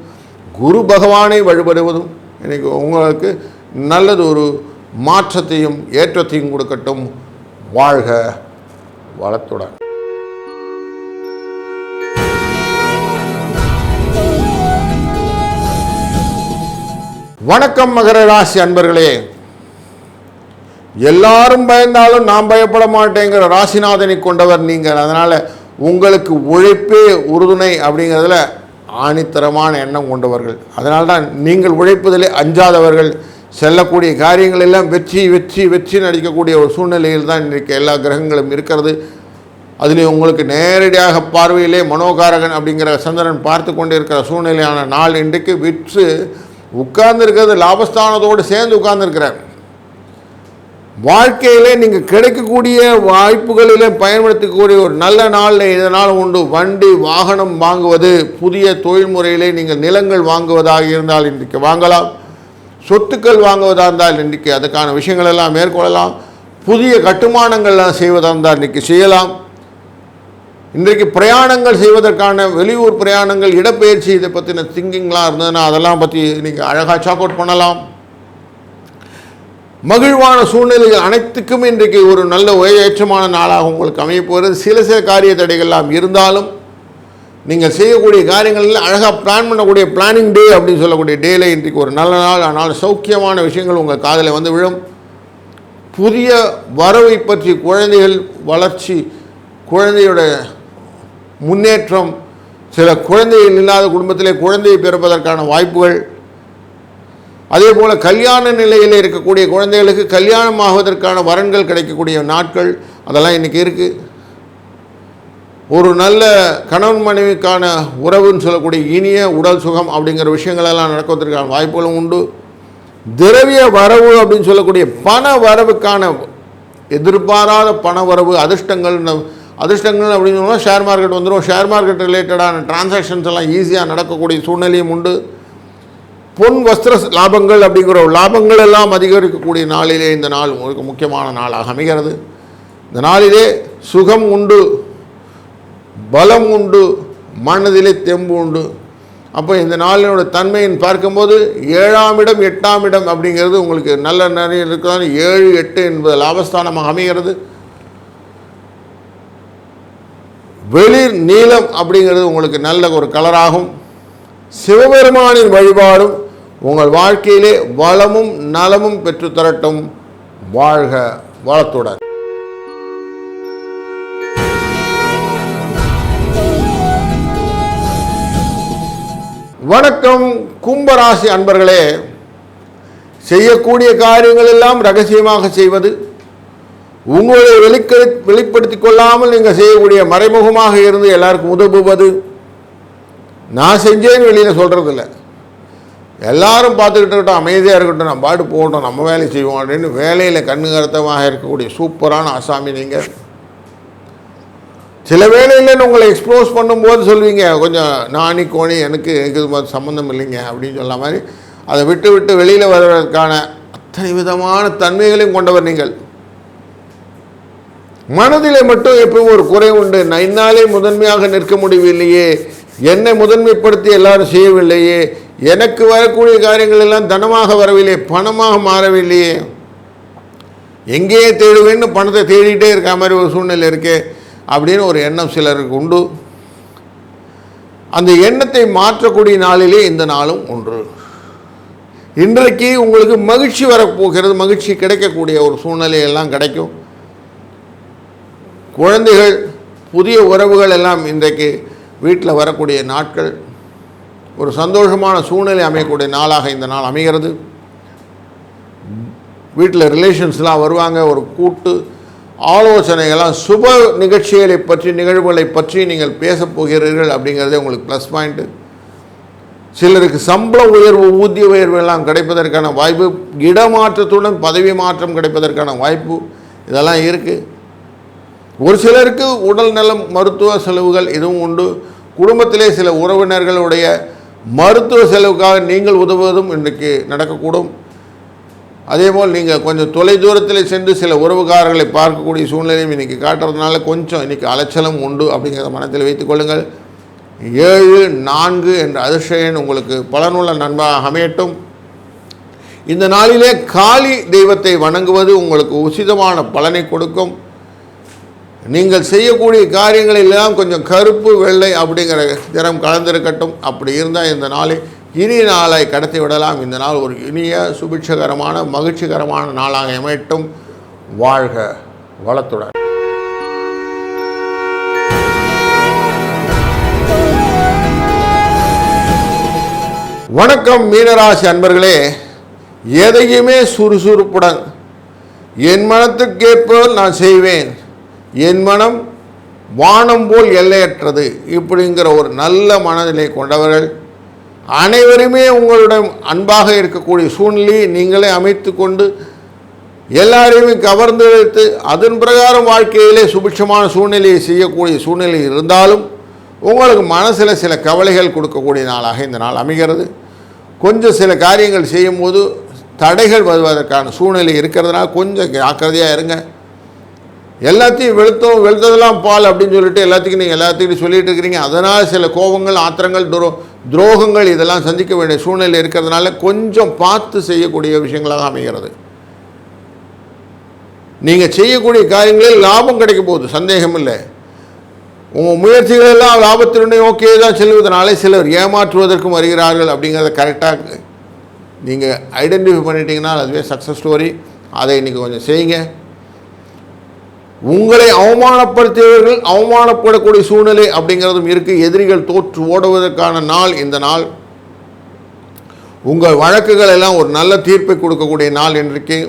குரு பகவானை வழிபடுவதும் இன்றைக்கி உங்களுக்கு நல்லது ஒரு மாற்றத்தையும் ஏற்றத்தையும் கொடுக்கட்டும். வாழ்க வளத்துடன். வணக்கம் மகர ராசி அன்பர்களே. எல்லாரும் பயந்தாலும் நான் பயப்பட மாட்டேங்கிற ராசிநாதனை கொண்டவர் நீங்கள். அதனால் உங்களுக்கு உழைப்பே உறுதுணை அப்படிங்கிறதுல ஆணித்தரமான எண்ணம் கொண்டவர்கள். அதனால்தான் நீங்கள் உழைப்பதிலே அஞ்சாதவர்கள். செல்லக்கூடிய காரியங்கள் எல்லாம் வெற்றி வெற்றி வெற்றி நடிக்கக்கூடிய ஒரு சூழ்நிலையில் தான் இன்றைக்கு எல்லா கிரகங்களும் இருக்கிறது. அதிலே உங்களுக்கு நேரடியாக பார்வையிலே மனோகாரகன் அப்படிங்கிற சந்திரன் பார்த்து கொண்டு இருக்கிற சூழ்நிலையான நாள் இன்றைக்கு விற்று உட்கார்ந்துருக்கிறது லாபஸ்தானத்தோடு சேர்ந்து உட்கார்ந்துருக்கிறார். வாழ்க்கையிலே நீங்கள் கிடைக்கக்கூடிய வாய்ப்புகளிலே பயன்படுத்தக்கூடிய ஒரு நல்ல நாளில் இதனால் உண்டு. வண்டி வாகனம் வாங்குவது, புதிய தொழில் முறையிலே நீங்கள் நிலங்கள் வாங்குவதாக இருந்தால் இன்றைக்கு வாங்கலாம். சொத்துக்கள் வாங்குவதாக இருந்தால் இன்றைக்கு அதுக்கான விஷயங்கள் எல்லாம் மேற்கொள்ளலாம். புதிய கட்டுமானங்கள்லாம் செய்வதாக இருந்தால் இன்றைக்கி செய்யலாம். இன்றைக்கு பிரயாணங்கள் செய்வதற்கான வெளியூர் பிரயாணங்கள், இடப்பெயர்ச்சி, இதை பற்றின திங்கிங்லாம் இருந்ததுன்னா அதெல்லாம் பற்றி நீங்கள் அழகாக சாக் அவுட் பண்ணலாம். மகிழ்வான சூழ்நிலைகள் அனைத்துக்கும் இன்றைக்கு ஒரு நல்ல ஏற்றமான நாளாக உங்களுக்கு அமையப்போகிறது. சில காரிய தடைகள்லாம் இருந்தாலும் நீங்கள் செய்யக்கூடிய காரியங்களில் அழகாக பிளான் பண்ணக்கூடிய பிளானிங் டே அப்படின்னு சொல்லக்கூடிய டேல இன்றைக்கு ஒரு நல்ல நாள். ஆனால் சௌக்கியமான விஷயங்கள் உங்கள் காதில் வந்து விழும். புதிய வரவை பற்றி குழந்தைகள் வளர்ச்சி, குழந்தையோட முன்னேற்றம், சில குழந்தைகள் இல்லாத குடும்பத்திலே குழந்தையை பிறப்பதற்கான வாய்ப்புகள், அதே போல் கல்யாண நிலையில் இருக்கக்கூடிய குழந்தைகளுக்கு கல்யாணம் ஆகுவதற்கான வரன்கள் கிடைக்கக்கூடிய நாட்கள் அதெல்லாம் இன்றைக்கி இருக்குது. ஒரு நல்ல கணவன் மனைவிக்கான உறவுன்னு சொல்லக்கூடிய இனிய உடல் சுகம் அப்படிங்கிற விஷயங்களெல்லாம் நடக்குவதற்கான வாய்ப்புகளும் உண்டு. திரவிய வரவு அப்படின்னு சொல்லக்கூடிய பண வரவுக்கான எதிர்பாராத பண வரவு, அதிர்ஷ்டங்கள் அப்படின்னு சொன்னால் ஷேர் மார்க்கெட் வந்துடும். ஷேர் மார்க்கெட் ரிலேட்டடான டிரான்சாக்ஷன்ஸ் எல்லாம் ஈஸியாக நடக்கக்கூடிய சூழ்நிலையும் உண்டு. பொன் வஸ்திர லாபங்கள் அப்படிங்கிற லாபங்கள் எல்லாம் அதிகரிக்கக்கூடிய நாளிலே இந்த நாள் உங்களுக்கு முக்கியமான நாளாக அமைகிறது. இந்த நாளிலே சுகம் உண்டு, பலம் உண்டு, மனதிலே தெம்பு உண்டு. அப்போ இந்த நாளினோட தன்மையின் பார்க்கும்போது 7ஆம் இடம் 8ஆம் இடம் அப்படிங்கிறது உங்களுக்கு நல்ல நிறைய இருக்கிறது. 7, 8 என்பது லாபஸ்தானமாக அமைகிறது. வெளிர் நீலம் அப்படிங்கிறது உங்களுக்கு நல்ல ஒரு கலராகும். சிவபெருமானின் வழிபாடும் உங்கள் வாழ்க்கையிலே வளமும் நலமும் பெற்றுத்தரட்டும். வாழ்க வளத்துடன். வணக்கம் கும்பராசி அன்பர்களே. செய்யக்கூடிய காரியங்கள் எல்லாம் ரகசியமாக செய்வது, உங்களை வெளிப்படுத்திக் கொள்ளாமல் நீங்கள் செய்யக்கூடிய மறைமுகமாக இருந்து எல்லாருக்கும் உதவுவது, நான் செஞ்சேன்னு வெளியில் சொல்கிறதில்ல. எல்லாரும் பார்த்துக்கிட்டு இருக்கட்டும், அமைதியாக இருக்கட்டும், நம்ம பாட்டு போகட்டும், நம்ம வேலை செய்வோம் அப்படின்னு வேலையில் கண்ணுகரத்தமாக இருக்கக்கூடிய சூப்பரான ஆசாமி நீங்கள். சில வேலையில் உங்களை எக்ஸ்ப்ளோஸ் பண்ணும்போது சொல்வீங்க, கொஞ்சம் நாணி கோணி எனக்கு இது சம்மந்தம் இல்லைங்க அப்படின்னு சொல்ல மாதிரி அதை விட்டு வெளியில் வருவதற்கான அத்தனை விதமான தன்மைகளையும் கொண்டவர் நீங்கள். மனதிலே மட்டும் எப்பவும் ஒரு குறை உண்டு. என்னாலே முதன்மையாக நிற்க முடியவில்லையே, என்னை முதன்மைப்படுத்தி எல்லாரும் செய்யவில்லையே, எனக்கு வரக்கூடிய காரியங்கள் எல்லாம் தனமாக வரவில்லையே, பணமாக மாறவில்லையே, எங்கேயே தேடுவேன்னு பணத்தை தேடிகிட்டே இருக்க மாதிரி ஒரு சூழ்நிலை இருக்கே அப்படின்னு ஒரு எண்ணம் சிலருக்கு உண்டு. அந்த எண்ணத்தை மாற்றக்கூடிய நாளிலே இந்த நாளும் ஒன்று. இன்றைக்கு உங்களுக்கு மகிழ்ச்சி வரப்போகிறது. மகிழ்ச்சி கிடைக்கக்கூடிய ஒரு சூழ்நிலையெல்லாம் கிடைக்கும். குழந்தைகள், புதிய உறவுகள் எல்லாம் இன்றைக்கு வீட்டில் வரக்கூடிய நாட்கள். ஒரு சந்தோஷமான சூழ்நிலை அமையக்கூடிய நாளாக இந்த நாள் அமைகிறது. வீட்டில் ரிலேஷன்ஸ்லாம் வருவாங்க. ஒரு கூட்டு ஆலோசனைகளாம் சுப நிகழ்ச்சிகளை பற்றி நிகழ்வுகளை பற்றி நீங்கள் பேசப் போகிறீர்கள் அப்படிங்கிறதே உங்களுக்கு ப்ளஸ் பாயிண்ட்டு. சிலருக்கு சம்பள உயர்வு ஊதிய உயர்வு எல்லாம் கிடைப்பதற்கான வாய்ப்பு, இடமாற்றத்துடன் பதவி மாற்றம் கிடைப்பதற்கான வாய்ப்பு இதெல்லாம் இருக்குது. ஒரு சிலருக்கு உடல் நலம் மருத்துவ செலவுகள் இதுவும் உண்டு. குடும்பத்திலே சில உறவினர்களுடைய மருத்துவ செலவுக்காக நீங்கள் உதவுவதும் இன்றைக்கு நடக்கக்கூடும். அதேபோல் நீங்கள் கொஞ்சம் தொலை தூரத்தில் சென்று சில உறவுகாரர்களை பார்க்கக்கூடிய சூழ்நிலையும் இன்றைக்கி காட்டுறதுனால கொஞ்சம் இன்றைக்கி அலைச்சலும் உண்டு அப்படிங்கிறத மனத்தில் வைத்துக்கொள்ளுங்கள். 7-4 என்ற அதிர்ஷ்ட எண் உங்களுக்கு பலனுள்ள நண்பராக அமையட்டும். இந்த நாளிலே காளி தெய்வத்தை வணங்குவது உங்களுக்கு உசிதமான பலனை கொடுக்கும். நீங்கள் செய்யக்கூடிய காரியங்களெல்லாம் கொஞ்சம் கருப்பு வெள்ளை அப்படிங்கிற நிறம் கலந்திருக்கட்டும். அப்படி இருந்தால் இந்த நாளை இனிய நாளை கடத்தி விடலாம். இந்த நாள் ஒரு இனிய சுபிட்சகரமான மகிழ்ச்சிகரமான நாளாக அமையட்டும். வாழ்க வளத்துடன். வணக்கம் மீனராசி அன்பர்களே. எதையுமே சுறுசுறுப்புடன் என் மனத்துக்கேற்ப நான் செய்வேன், என் மனம் வானம் போல் எல்லையற்றது இப்படிங்கிற ஒரு நல்ல மனநிலை கொண்டவர்கள். அனைவருமே உங்களுடன் அன்பாக இருக்கக்கூடிய சூழ்நிலையை நீங்களே அமைத்து கொண்டு எல்லாரையுமே கவர்ந்து வைத்து அதன் பிரகாரம் வாழ்க்கையிலே சுபிட்சமான சூழ்நிலையை செய்யக்கூடிய சூழ்நிலை இருந்தாலும் உங்களுக்கு மனசில் சில கவலைகள் கொடுக்கக்கூடிய நாளாக இந்த நாள் அமைகிறது. கொஞ்சம் சில காரியங்கள் செய்யும்போது தடைகள் வருவதற்கான சூழ்நிலை இருக்கிறதுனால கொஞ்சம் ஜாக்கிரதையாக இருங்க. எல்லாத்தையும் வெளுத்ததெல்லாம் பால் அப்படின்னு சொல்லிட்டு எல்லாத்துக்கும் நீங்கள் எல்லாத்துக்கிட்டையும் சொல்லிகிட்டு இருக்கிறீங்க. அதனால் சில கோபங்கள், ஆத்திரங்கள், துரோகங்கள் இதெல்லாம் சந்திக்க வேண்டிய சூழ்நிலை இருக்கிறதுனால கொஞ்சம் பார்த்து செய்யக்கூடிய விஷயங்களாக அமைகிறது. நீங்கள் செய்யக்கூடிய காரியங்களில் லாபம் கிடைக்க போகுது, சந்தேகம் இல்லை. உங்கள் முயற்சிகள் எல்லாம் லாபத்தினுடைய ஓகே தான் செல்வதனாலே சிலர் ஏமாற்றுவதற்கும் வருகிறார்கள் அப்படிங்கிறத கரெக்டாக நீங்கள் ஐடென்டிஃபை பண்ணிட்டீங்கன்னா அதுவே சக்ஸஸ் ஸ்டோரி. அதை இன்றைக்கி கொஞ்சம் செய்யுங்க. உங்களை அவமானப்படுத்தியவர்கள் அவமானப்படக்கூடிய சூழ்நிலை அப்படிங்கிறதும் இருக்குது. எதிரிகள் தோற்று ஓடுவதற்கான நாள் இந்த நாள். உங்கள் வழக்குகள் எல்லாம் ஒரு நல்ல தீர்ப்பை கொடுக்கக்கூடிய நாள் இன்றைக்கு.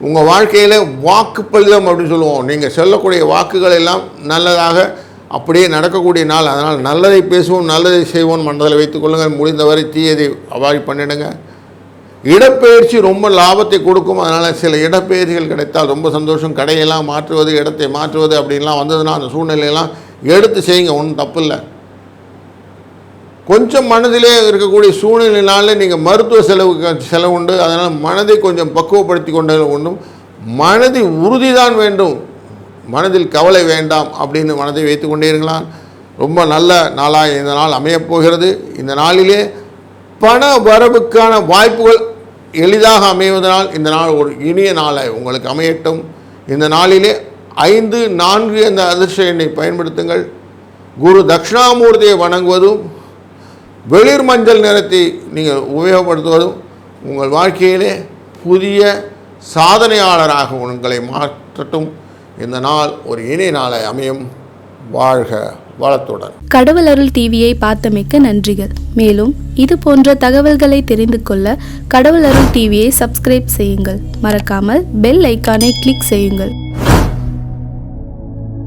உங்கள் வாழ்க்கையில் வாக்குப்பளிதம் அப்படின்னு சொல்லுவோம். நீங்கள் சொல்லக்கூடிய வாக்குகள் எல்லாம் நல்லதாக அப்படியே நடக்கக்கூடிய நாள். அதனால் நல்லதை பேசுவோம், நல்லதை செய்வோம் மனதில் வைத்துக்கொள்ளுங்கள். முடிந்தவரை தீயதை அவாய்ட் பண்ணிடுங்க. இடப்பெயர்ச்சி ரொம்ப லாபத்தை கொடுக்கும். அதனால் சில இடப்பெயர்ச்சிகள் கிடைத்தால் ரொம்ப சந்தோஷம். கடையெல்லாம் மாற்றுவது, இடத்தை மாற்றுவது அப்படின்லாம் வந்ததுன்னா அந்த சூழ்நிலையெல்லாம் எடுத்து செய்யுங்க, ஒன்றும் தப்பு இல்லை. கொஞ்சம் மனதிலே இருக்கக்கூடிய சூழ்நிலையினால நீங்கள் மருத்துவ செலவு உண்டு. அதனால் மனதை கொஞ்சம் பக்குவப்படுத்தி கொண்டு ஒன்றும் மனதில் உறுதி தான் வேண்டும், மனதில் கவலை வேண்டாம் அப்படின்னு மனதை வைத்து கொண்டே இருக்கலாம். ரொம்ப நல்ல நாளாக இந்த நாள் அமையப்போகிறது. இந்த நாளிலே பண வரவுக்கான வாய்ப்புகள் எளிதாக அமைவதனால் இந்த நாள் ஒரு இனிய நாளை உங்களுக்கு அமையட்டும். இந்த நாளிலே 5-4 என்ற அதிர்ஷ்ட எண்ணை பயன்படுத்துங்கள். குரு தட்சிணாமூர்த்தியை வணங்குவதும் வெளிர் மஞ்சள் நிறத்தை நீங்கள் உபயோகப்படுத்துவதும் உங்கள் வாழ்க்கையிலே புதிய சாதனையாளராக உங்களை மாற்றட்டும். இந்த நாள் ஒரு இனிய நாளை அமையும். வாழ்க வளத்துடன். கடவுள் அருள் டிவியை பார்த்தமைக்க நன்றிகள். மேலும் இது போன்ற தகவல்களை தெரிந்து கொள்ள கடவுள் அருள் டிவியை சப்ஸ்கிரைப் செய்யுங்கள். மறக்காமல் பெல் ஐக்கானை கிளிக் செய்யுங்கள்.